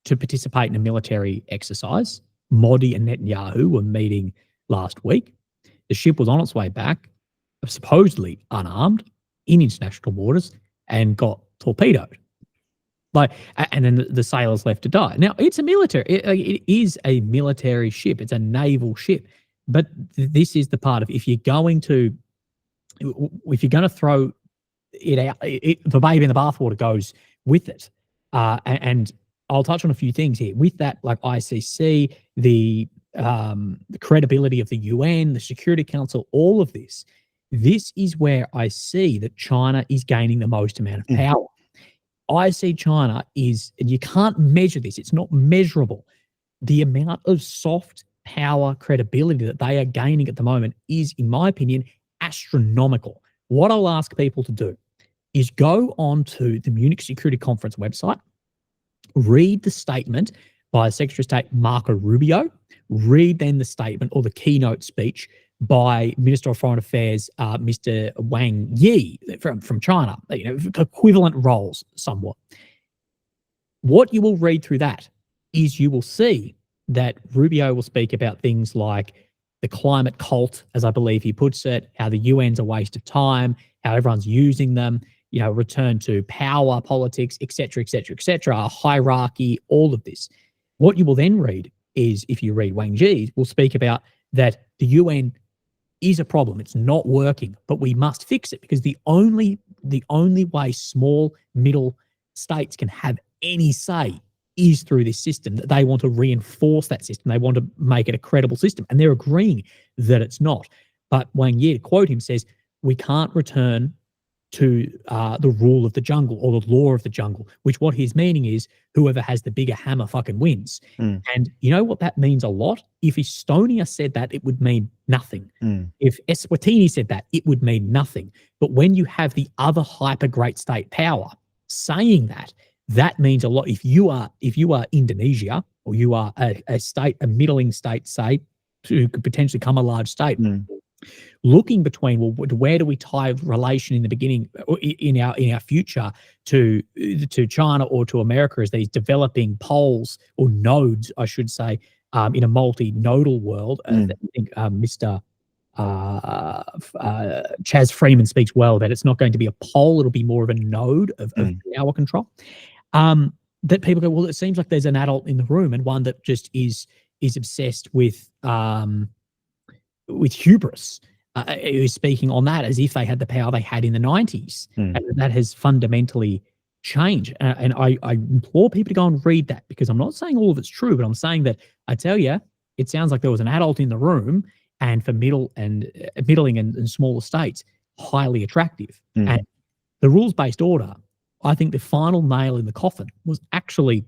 to participate in a military exercise. Modi and Netanyahu were meeting last week. The ship was on its way back, supposedly unarmed, in international waters, and got torpedoed. And then the sailors left to die. Now, it's a military. It is a military ship. It's a naval ship. But this is the part of, if you're going to throw it out, the baby in the bathwater goes with it. And I'll touch on a few things here. With that, like ICC, the credibility of the UN, the Security Council, all of this is where I see that China is gaining the most amount of power. I see China is, and you can't measure this, it's not measurable. The amount of soft power credibility that they are gaining at the moment is, in my opinion, astronomical. What I'll ask people to do is go on to the Munich Security Conference website, read the statement by Secretary of State Marco Rubio, read then the statement or the keynote speech by Minister of Foreign Affairs, Mr. Wang Yi from China, you know, equivalent roles somewhat. What you will read through that is you will see that Rubio will speak about things like the climate cult, as I believe he puts it, how the UN's a waste of time, how everyone's using them, you know, return to power politics, et cetera, a hierarchy, all of this. What you will then read is, if you read Wang Yi, will speak about that the UN is a problem. It's not working, but we must fix it, because the only way small middle states can have any say is through this system. That they want to reinforce that system. They want to make it a credible system, and they're agreeing that it's not. But Wang Yi, to quote him, says we can't return to the rule of the jungle or the law of the jungle, which what he's meaning is whoever has the bigger hammer fucking wins. And you know what that means a lot? If Estonia said that, it would mean nothing. If Eswatini said that, it would mean nothing. But when you have the other hyper great state power saying that, that means a lot. If you are Indonesia, or you are a state, a middling state, say, to potentially become a large state, looking between, well, where do we tie relation in the beginning, in our future, to China or to America as these developing poles or nodes, I should say, in a multi-nodal world. I think Mr. Chaz Freeman speaks well that it's not going to be a pole; it'll be more of a node of power control. That people go, well, it seems like there's an adult in the room, and one that just is obsessed with hubris, who's speaking on that as if they had the power they had in the 90s. And that has fundamentally change. And I implore people to go and read that, because I'm not saying all of it's true, but I'm saying that I tell you, it sounds like there was an adult in the room, and for middling and smaller states, highly attractive. And the rules-based order, I think the final nail in the coffin was actually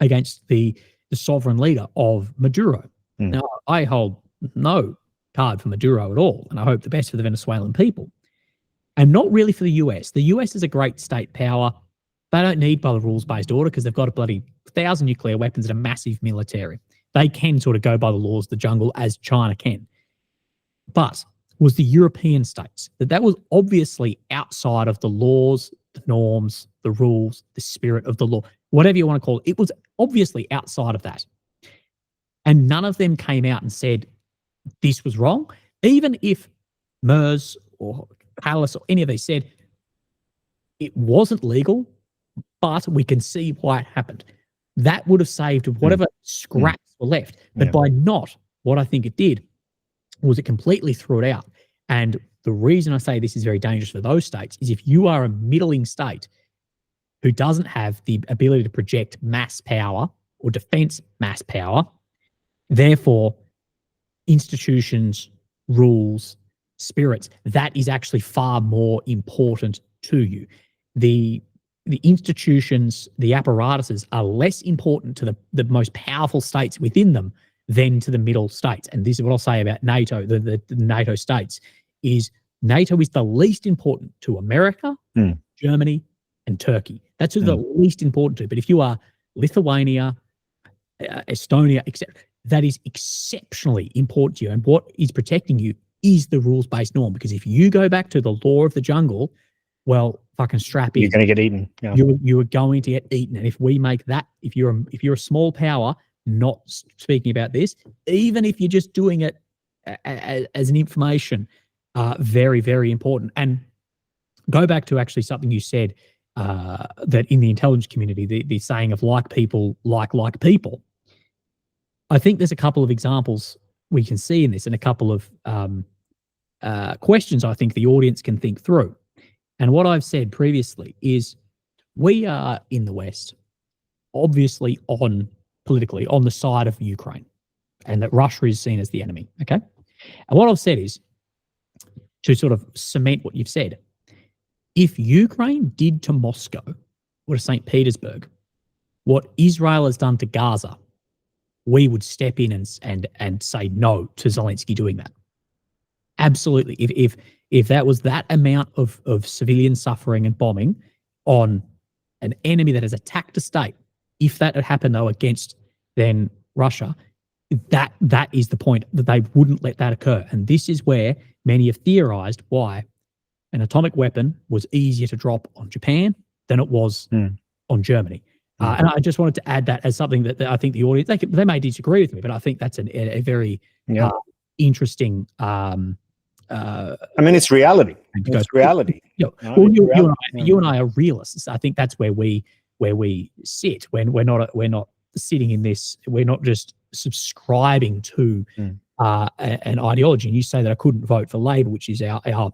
against the sovereign leader of Maduro. Now, I hold no card for Maduro at all, and I hope the best for the Venezuelan people. And not really for the US. The US is a great state power. They don't need by the rules-based order because they've got a bloody 1,000 nuclear weapons and a massive military. They can sort of go by the laws of the jungle as China can. But was the European states, that was obviously outside of the laws, the norms, the rules, the spirit of the law, whatever you want to call it. It was obviously outside of that. And none of them came out and said this was wrong. Even if MERS or Palace or any of these said it wasn't legal, but we can see why it happened, that would have saved whatever scraps were left. But by not, what I think it did was it completely threw it out. And the reason I say this is very dangerous for those states is if you are a middling state who doesn't have the ability to project mass power or defense mass power, therefore institutions, rules, spirits, that is actually far more important to you. The institutions, the apparatuses are less important to the most powerful states within them than to the middle states. And this is what I'll say about NATO, the NATO states, is NATO is the least important to America, Germany, and Turkey. That's who the least important to. But if you are Lithuania, Estonia, etc., that is exceptionally important to you. And what is protecting you is the rules-based norm. Because if you go back to the law of the jungle, well, fucking strap in. You're going to get eaten. Yeah. You are going to get eaten. And if we make that, if you're a small power, not speaking about this, even if you're just doing it as an information, very, very important. And go back to actually something you said, that in the intelligence community, the saying of like people, like people. I think there's a couple of examples we can see in this, and a couple of questions I think the audience can think through. And what I've said previously is we are in the West, obviously politically on the side of Ukraine, and that Russia is seen as the enemy, okay? And what I've said is, to sort of cement what you've said, if Ukraine did to Moscow or to St. Petersburg what Israel has done to Gaza, we would step in and say no to Zelensky doing that. Absolutely. If that was that amount of civilian suffering and bombing on an enemy that has attacked a state, if that had happened though against then Russia, that is the point, that they wouldn't let that occur. And this is where many have theorized why an atomic weapon was easier to drop on Japan than it was on Germany. And I just wanted to add that as something that I think the audience, they may disagree with me, but I think that's a very interesting. I mean, it's reality. It's reality. You and I are realists. I think that's where we sit when we're not sitting in this. We're not just subscribing to an ideology. And you say that I couldn't vote for Labor, which is our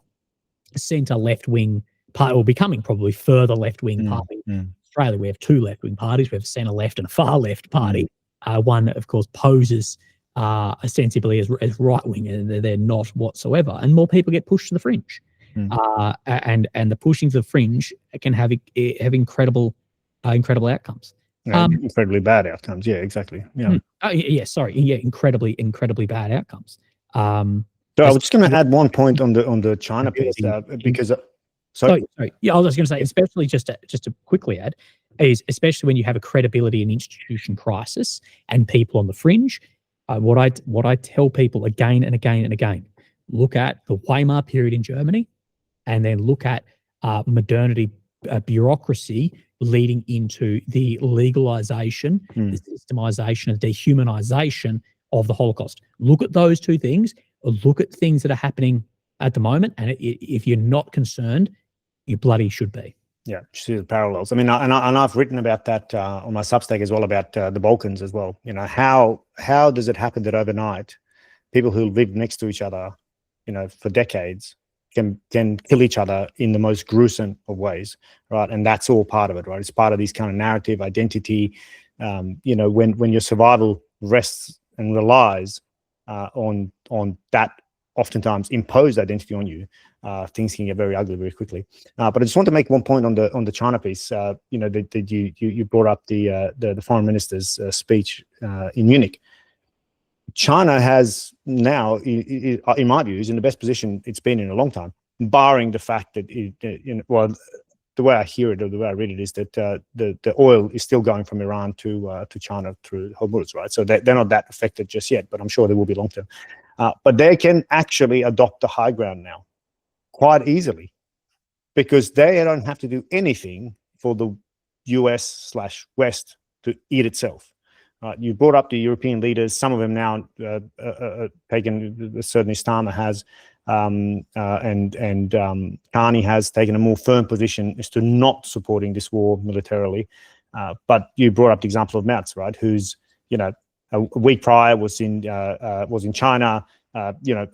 centre left wing party, or becoming probably further left wing party. Australia, we have two left-wing parties. We have a centre-left and a far-left party. One, of course, poses ostensibly as right-wing, and they're not whatsoever. And more people get pushed to the fringe. And the pushing to the fringe can have incredible outcomes. Incredibly bad outcomes. Yeah, exactly. Yeah. Incredibly bad outcomes. So I was just going to add one point on the China piece, because. Sorry. Yeah, I was going to say, especially just to quickly add, is especially when you have a credibility and institution crisis and people on the fringe. What I tell people again and again and again: look at the Weimar period in Germany, and then look at modernity bureaucracy leading into the legalization, the systemization, and dehumanization of the Holocaust. Look at those two things. Look at things that are happening at the moment, and if you're not concerned, you bloody should be. Yeah, see the parallels. I mean, and I've written about that on my Substack as well, about the Balkans as well. You know, how does it happen that overnight, people who lived next to each other, you know, for decades, can kill each other in the most gruesome of ways, right? And that's all part of it, right? It's part of this kind of narrative identity. When your survival rests and relies on that oftentimes imposed identity on you, things can get very ugly very quickly. But I just want to make one point on the China piece. You brought up the foreign minister's speech in Munich. China has now, in my view, is in the best position it's been in a long time, barring the fact that, the way I hear it or the way I read it is that the oil is still going from Iran to China through Hormuz, right? So they're not that affected just yet, but I'm sure they will be long term. But they can actually adopt the high ground now quite easily because they don't have to do anything for the US/West to eat itself. You brought up the European leaders. Some of them now taken, certainly Starmer has, and Carney has taken a more firm position as to not supporting this war militarily. But you brought up the example of Merz, right? Who's, a week prior was in China,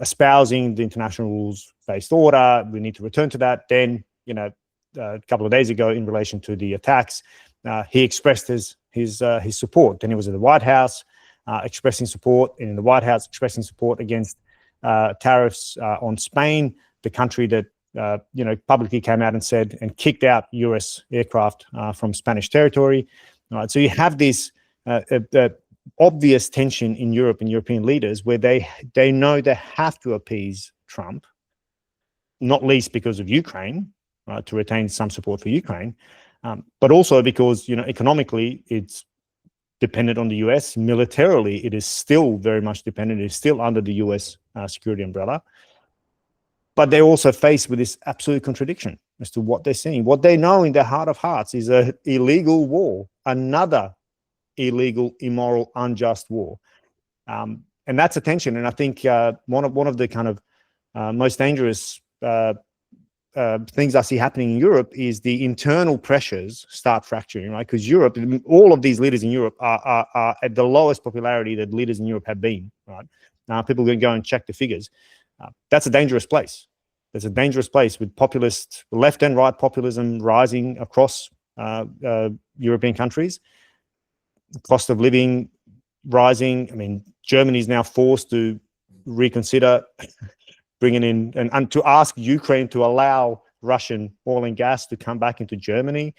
espousing the international rules-based order. We need to return to that. Then, a couple of days ago, in relation to the attacks, he expressed his support. Then he was at the White House expressing support, and in the White House expressing support against tariffs on Spain, the country that publicly came out and said and kicked out US aircraft from Spanish territory. So you have this obvious tension in Europe and European leaders where they know they have to appease Trump, not least because of Ukraine, to retain some support for Ukraine. But also because, economically, it's dependent on the US. Militarily, it is still very much dependent. It is still under the US security umbrella. But they're also faced with this absolute contradiction as to what they're seeing. What they know in their heart of hearts is an illegal war, another illegal, immoral, unjust war. And that's a tension. And I think one of the kind of most dangerous things I see happening in Europe is the internal pressures start fracturing, right? Because Europe, all of these leaders in Europe are at the lowest popularity that leaders in Europe have been, right? People can go and check the figures. That's a dangerous place. It's a dangerous place with populist, left and right populism rising across European countries. Cost of living rising. I mean, Germany is now forced to reconsider bringing in and to ask Ukraine to allow Russian oil and gas to come back into Germany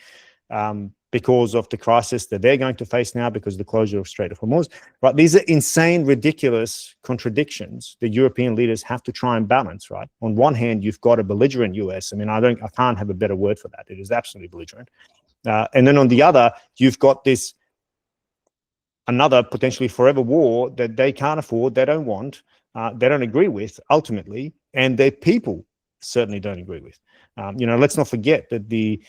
because of the crisis that they're going to face now because of the closure of Strait of Hormuz. Right? These are insane, ridiculous contradictions that European leaders have to try and balance. Right? On one hand, you've got a belligerent US. I mean, I can't have a better word for that. It is absolutely belligerent. And then on the other, you've got this another potentially forever war that they can't afford, they don't want, they don't agree with ultimately, and their people certainly don't agree with. Let's not forget that the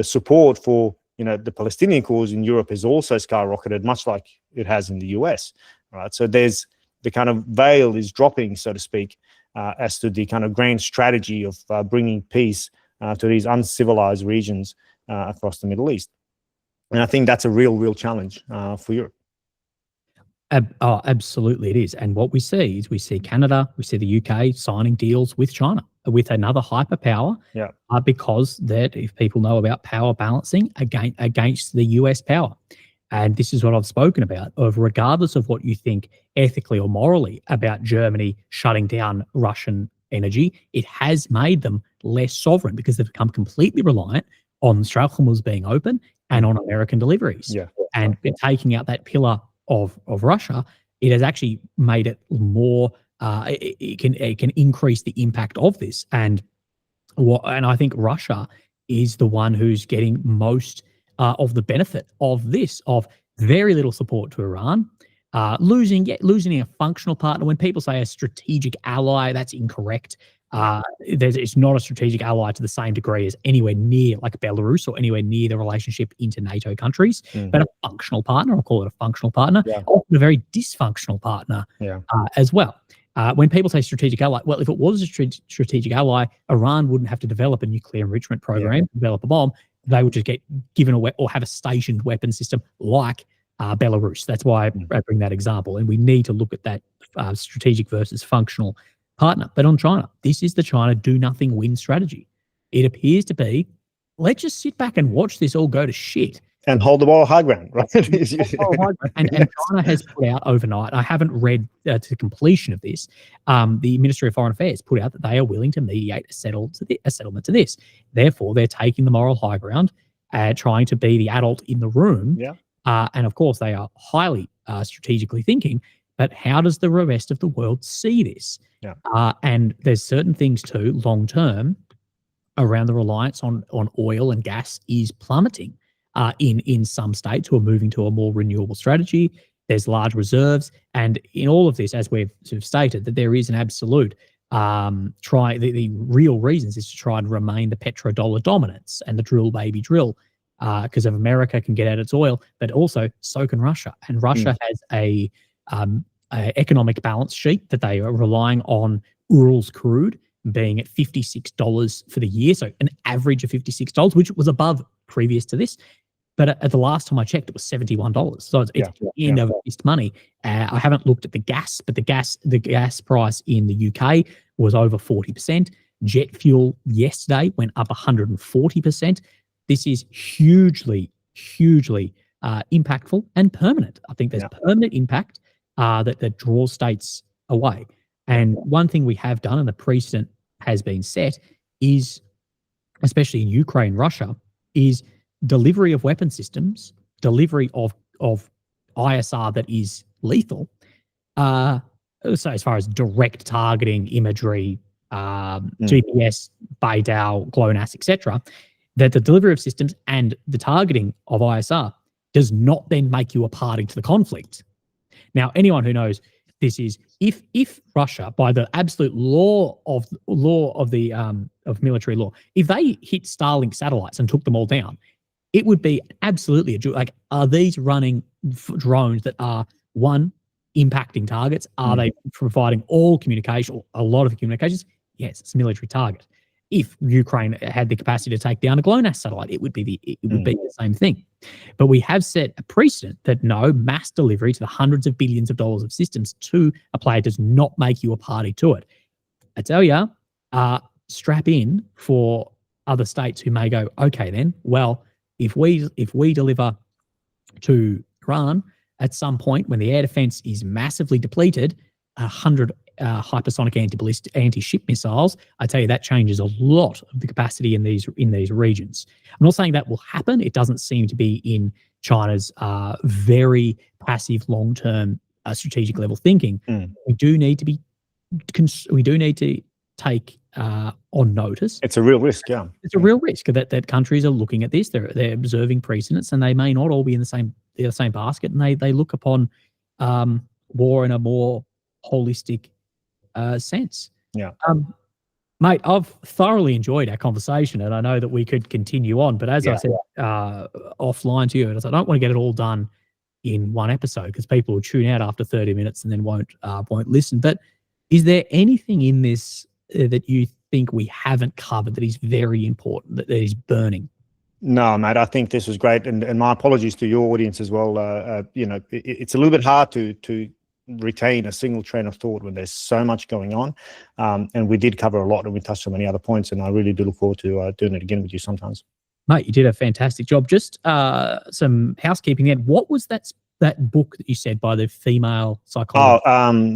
support for the Palestinian cause in Europe has also skyrocketed, much like it has in the US. Right, so there's the kind of veil is dropping, so to speak, as to the kind of grand strategy of bringing peace to these uncivilized regions across the Middle East. And I think that's a real challenge for Europe. Absolutely it is. And what we see is we see Canada, we see the UK signing deals with China, with another hyperpower, because that, if people know about power balancing against the US power. And this is what I've spoken about, of regardless of what you think ethically or morally about Germany shutting down Russian energy, it has made them less sovereign because they've become completely reliant on Strait of Hormuz being open and on American deliveries. And taking out that pillar of Russia, it has actually made it more, it can increase the impact of this. And I think Russia is the one who's getting most of the benefit of this, of very little support to Iran, losing a functional partner. When people say a strategic ally, that's incorrect. It's not a strategic ally to the same degree as anywhere near like Belarus or anywhere near the relationship into NATO countries, but a functional partner, I'll call it a functional partner, often a very dysfunctional partner as well. When people say strategic ally, well, if it was a strategic ally, Iran wouldn't have to develop a nuclear enrichment program, develop a bomb. They would just get given or have a stationed weapon system like Belarus. That's why I bring that example. And we need to look at that strategic versus functional partner, bet on China. This is the China do nothing win strategy. It appears to be, let's just sit back and watch this all go to shit. And hold the moral high ground, right? And China has put out overnight, I haven't read to completion of this, the Ministry of Foreign Affairs put out that they are willing to mediate a settlement to this. Therefore, they're taking the moral high ground, trying to be the adult in the room. Yeah. And of course, they are highly strategically thinking, but how does the rest of the world see this? Yeah. And there's certain things too, long term, around the reliance on oil and gas is plummeting. In some states who are moving to a more renewable strategy. There's large reserves. And in all of this, as we've sort of stated, that there is an absolute the real reasons is to try and remain the petrodollar dominance and the drill baby drill, because if America can get at its oil, but also so can Russia. And Russia has a economic balance sheet that they are relying on Urals crude being at $56 for the year. So an average of $56, which was above previous to this. But at the last time I checked, it was $71. So it's end of waste money. I haven't looked at the gas, but the gas price in the UK was over 40%. Jet fuel yesterday went up 140%. This is hugely, hugely impactful and permanent. I think there's permanent impact that draws states away. And one thing we have done, and the precedent has been set, is, especially in Ukraine, Russia, is delivery of weapon systems, delivery of ISR that is lethal. So as far as direct targeting, imagery, GPS, Beidou, GLONASS, etc., that the delivery of systems and the targeting of ISR does not then make you a party to the conflict. Now, anyone who knows this is, if Russia, by the absolute law of military law, if they hit Starlink satellites and took them all down, it would be absolutely like, are these running drones that are, one, impacting targets? Are they providing all communication, or a lot of the communications? Yes, it's a military target. If Ukraine had the capacity to take down a GLONASS satellite, it would be the same thing. But we have set a precedent that no, mass delivery to the hundreds of billions of dollars of systems to a player does not make you a party to it. I tell you, strap in for other states who may go, okay, then, well, if we deliver to Iran at some point when the air defense is massively depleted, 100 hypersonic anti-ship missiles, I tell you, that changes a lot of the capacity in these regions. I'm not saying that will happen. It doesn't seem to be in China's very passive long-term strategic level thinking. We do need to take on notice. It's a real risk, yeah. It's a real risk that countries are looking at this. They're observing precedents, and they may not all be in the same basket, and they look upon war in a more holistic sense. Yeah. Mate, I've thoroughly enjoyed our conversation, and I know that we could continue on, but as I said offline to you, I don't want to get it all done in one episode because people will tune out after 30 minutes and then won't listen. But is there anything in this that you think we haven't covered that is very important, that is burning? No, mate, I think this was great. And my apologies to your audience as well. It's a little bit hard to retain a single train of thought when there's so much going on. And we did cover a lot, and we touched on many other points, and I really do look forward to doing it again with you sometimes. Mate, you did a fantastic job. Just some housekeeping then. What was that book that you said by the female psychologist?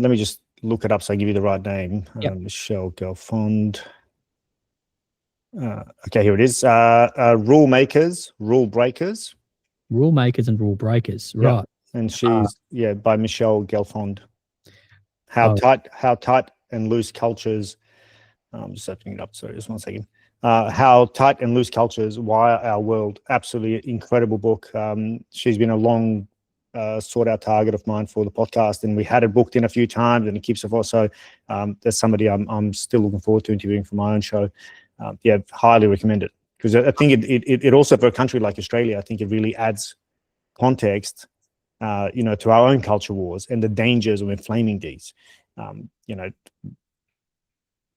Let me just look it up so I give you the right name. Michelle Gelfond. Okay, here it is. Rule Makers, Rule Breakers. Rule Makers and Rule Breakers, right. Yep. And she's, by Michelle Gelfond. How tight and loose cultures, I'm just opening it up, sorry, just 1 second. How tight and loose cultures wire our world. Absolutely incredible book. She's been a long sought out target of mine for the podcast, and we had it booked in a few times, and it keeps it for. So there's somebody I'm still looking forward to interviewing for my own show. Highly recommend it, because I think it also, for a country like Australia, I think it really adds context, to our own culture wars and the dangers of inflaming these.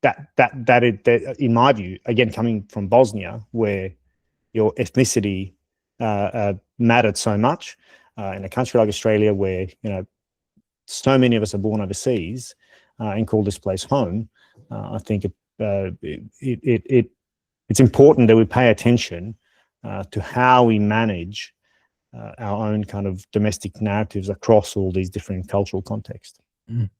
That in my view, again, coming from Bosnia, where your ethnicity mattered so much, in a country like Australia, where so many of us are born overseas and call this place home. I think it's important that we pay attention to how we manage our own kind of domestic narratives across all these different cultural contexts.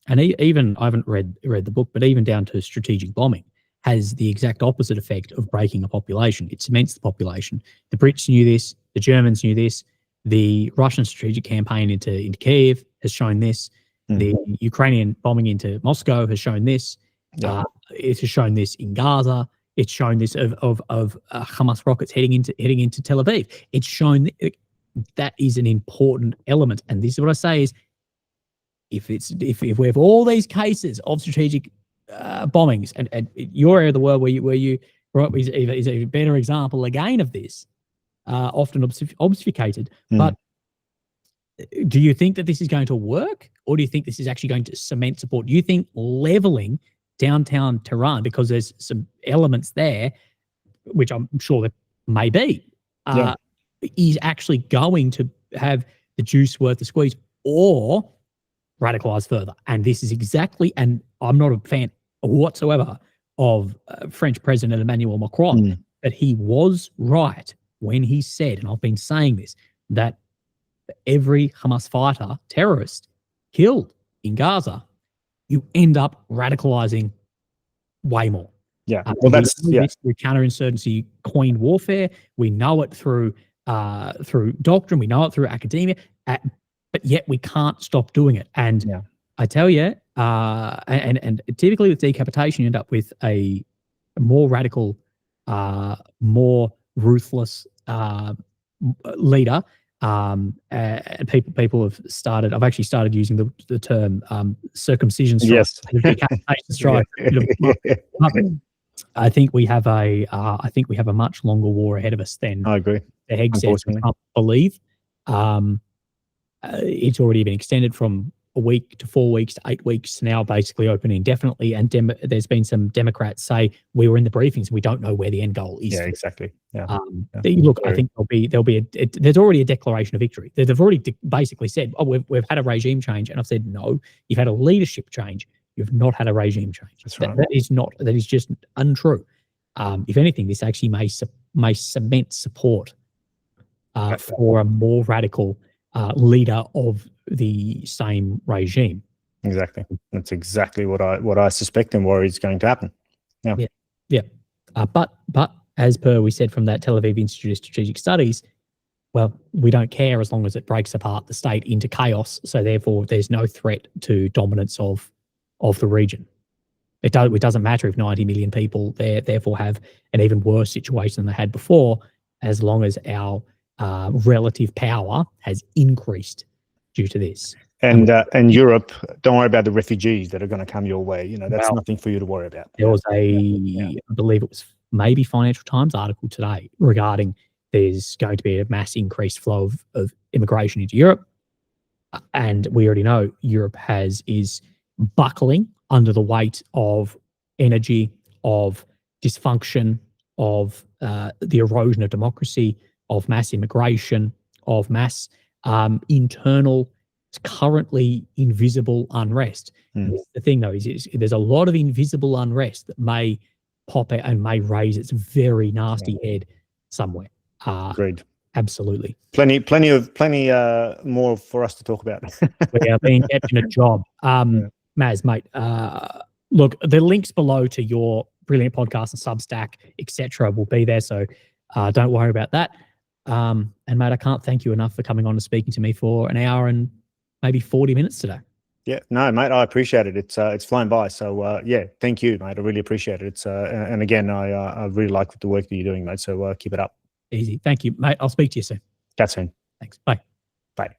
And even, I haven't read the book, but even down to strategic bombing has the exact opposite effect of breaking a population. It cements the population. The Brits knew this. The Germans knew this. The Russian strategic campaign into Kyiv has shown this. The Ukrainian bombing into Moscow has shown this. It has shown this in Gaza. It's shown this of Hamas rockets heading into Tel Aviv. It's shown that is an important element. And this is what I say is, if we have all these cases of strategic bombings, and your area of the world where you is a better example again of this, often obfuscated. But do you think that this is going to work, or do you think this is actually going to cement support? Do you think leveling downtown Tehran, because there's some elements there, which I'm sure there may be, is actually going to have the juice worth the squeeze, or radicalize further? And this is exactly, and I'm not a fan whatsoever of French President Emmanuel Macron, but he was right when he said, and I've been saying this, that every Hamas fighter, terrorist killed in Gaza, you end up radicalizing way more. Well, that's through counterinsurgency coined warfare. We know it through doctrine. We know it through academia, but yet we can't stop doing it. And I tell you, and typically with decapitation, you end up with a more radical, more ruthless leader. And people have started. I've actually started using the term circumcision strike. Yes. Decapitation strike. I think we have a much longer war ahead of us than I agree. The Heg says. I believe it's already been extended from a week to 4 weeks to 8 weeks to now basically open indefinitely. And there's been some Democrats say we were in the briefings and we don't know where the end goal is. Yeah, exactly. Look, I think there'll be there's already a declaration of victory. They've already basically said, oh, we've had a regime change, and I've said no. You've had a leadership change. You've not had a regime change. That's right. That is just untrue. If anything, this actually may cement support for a more radical leader of the same regime. Exactly. That's exactly what I suspect and worry is going to happen. But as per we said from that Tel Aviv Institute of Strategic Studies, well, we don't care as long as it breaks apart the state into chaos. So therefore, there's no threat to dominance of the region. It doesn't matter if 90 million people there therefore have an even worse situation than they had before, as long as our relative power has increased due to this. And Europe, don't worry about the refugees that are going to come your way. That's nothing for you to worry about. There was I believe it was maybe Financial Times article today regarding there's going to be a mass increased flow of immigration into Europe. And we already know Europe is buckling under the weight of energy, of dysfunction, of the erosion of democracy, of mass immigration, of mass internal, currently invisible unrest. The thing, though, is there's a lot of invisible unrest that may pop out and may raise its very nasty head somewhere. Agreed. Absolutely. Plenty more for us to talk about. We are being kept in a job. Maz, mate, look, the links below to your brilliant podcast and Substack, etc., will be there. So don't worry about that. And mate, I can't thank you enough for coming on and speaking to me for an hour and maybe 40 minutes today. Yeah, no, mate, I appreciate it. It's flown by. So thank you, mate. I really appreciate it. It's and again, I really like the work that you're doing, mate. So keep it up. Easy. Thank you, mate. I'll speak to you soon. Chat soon. Thanks. Bye. Bye.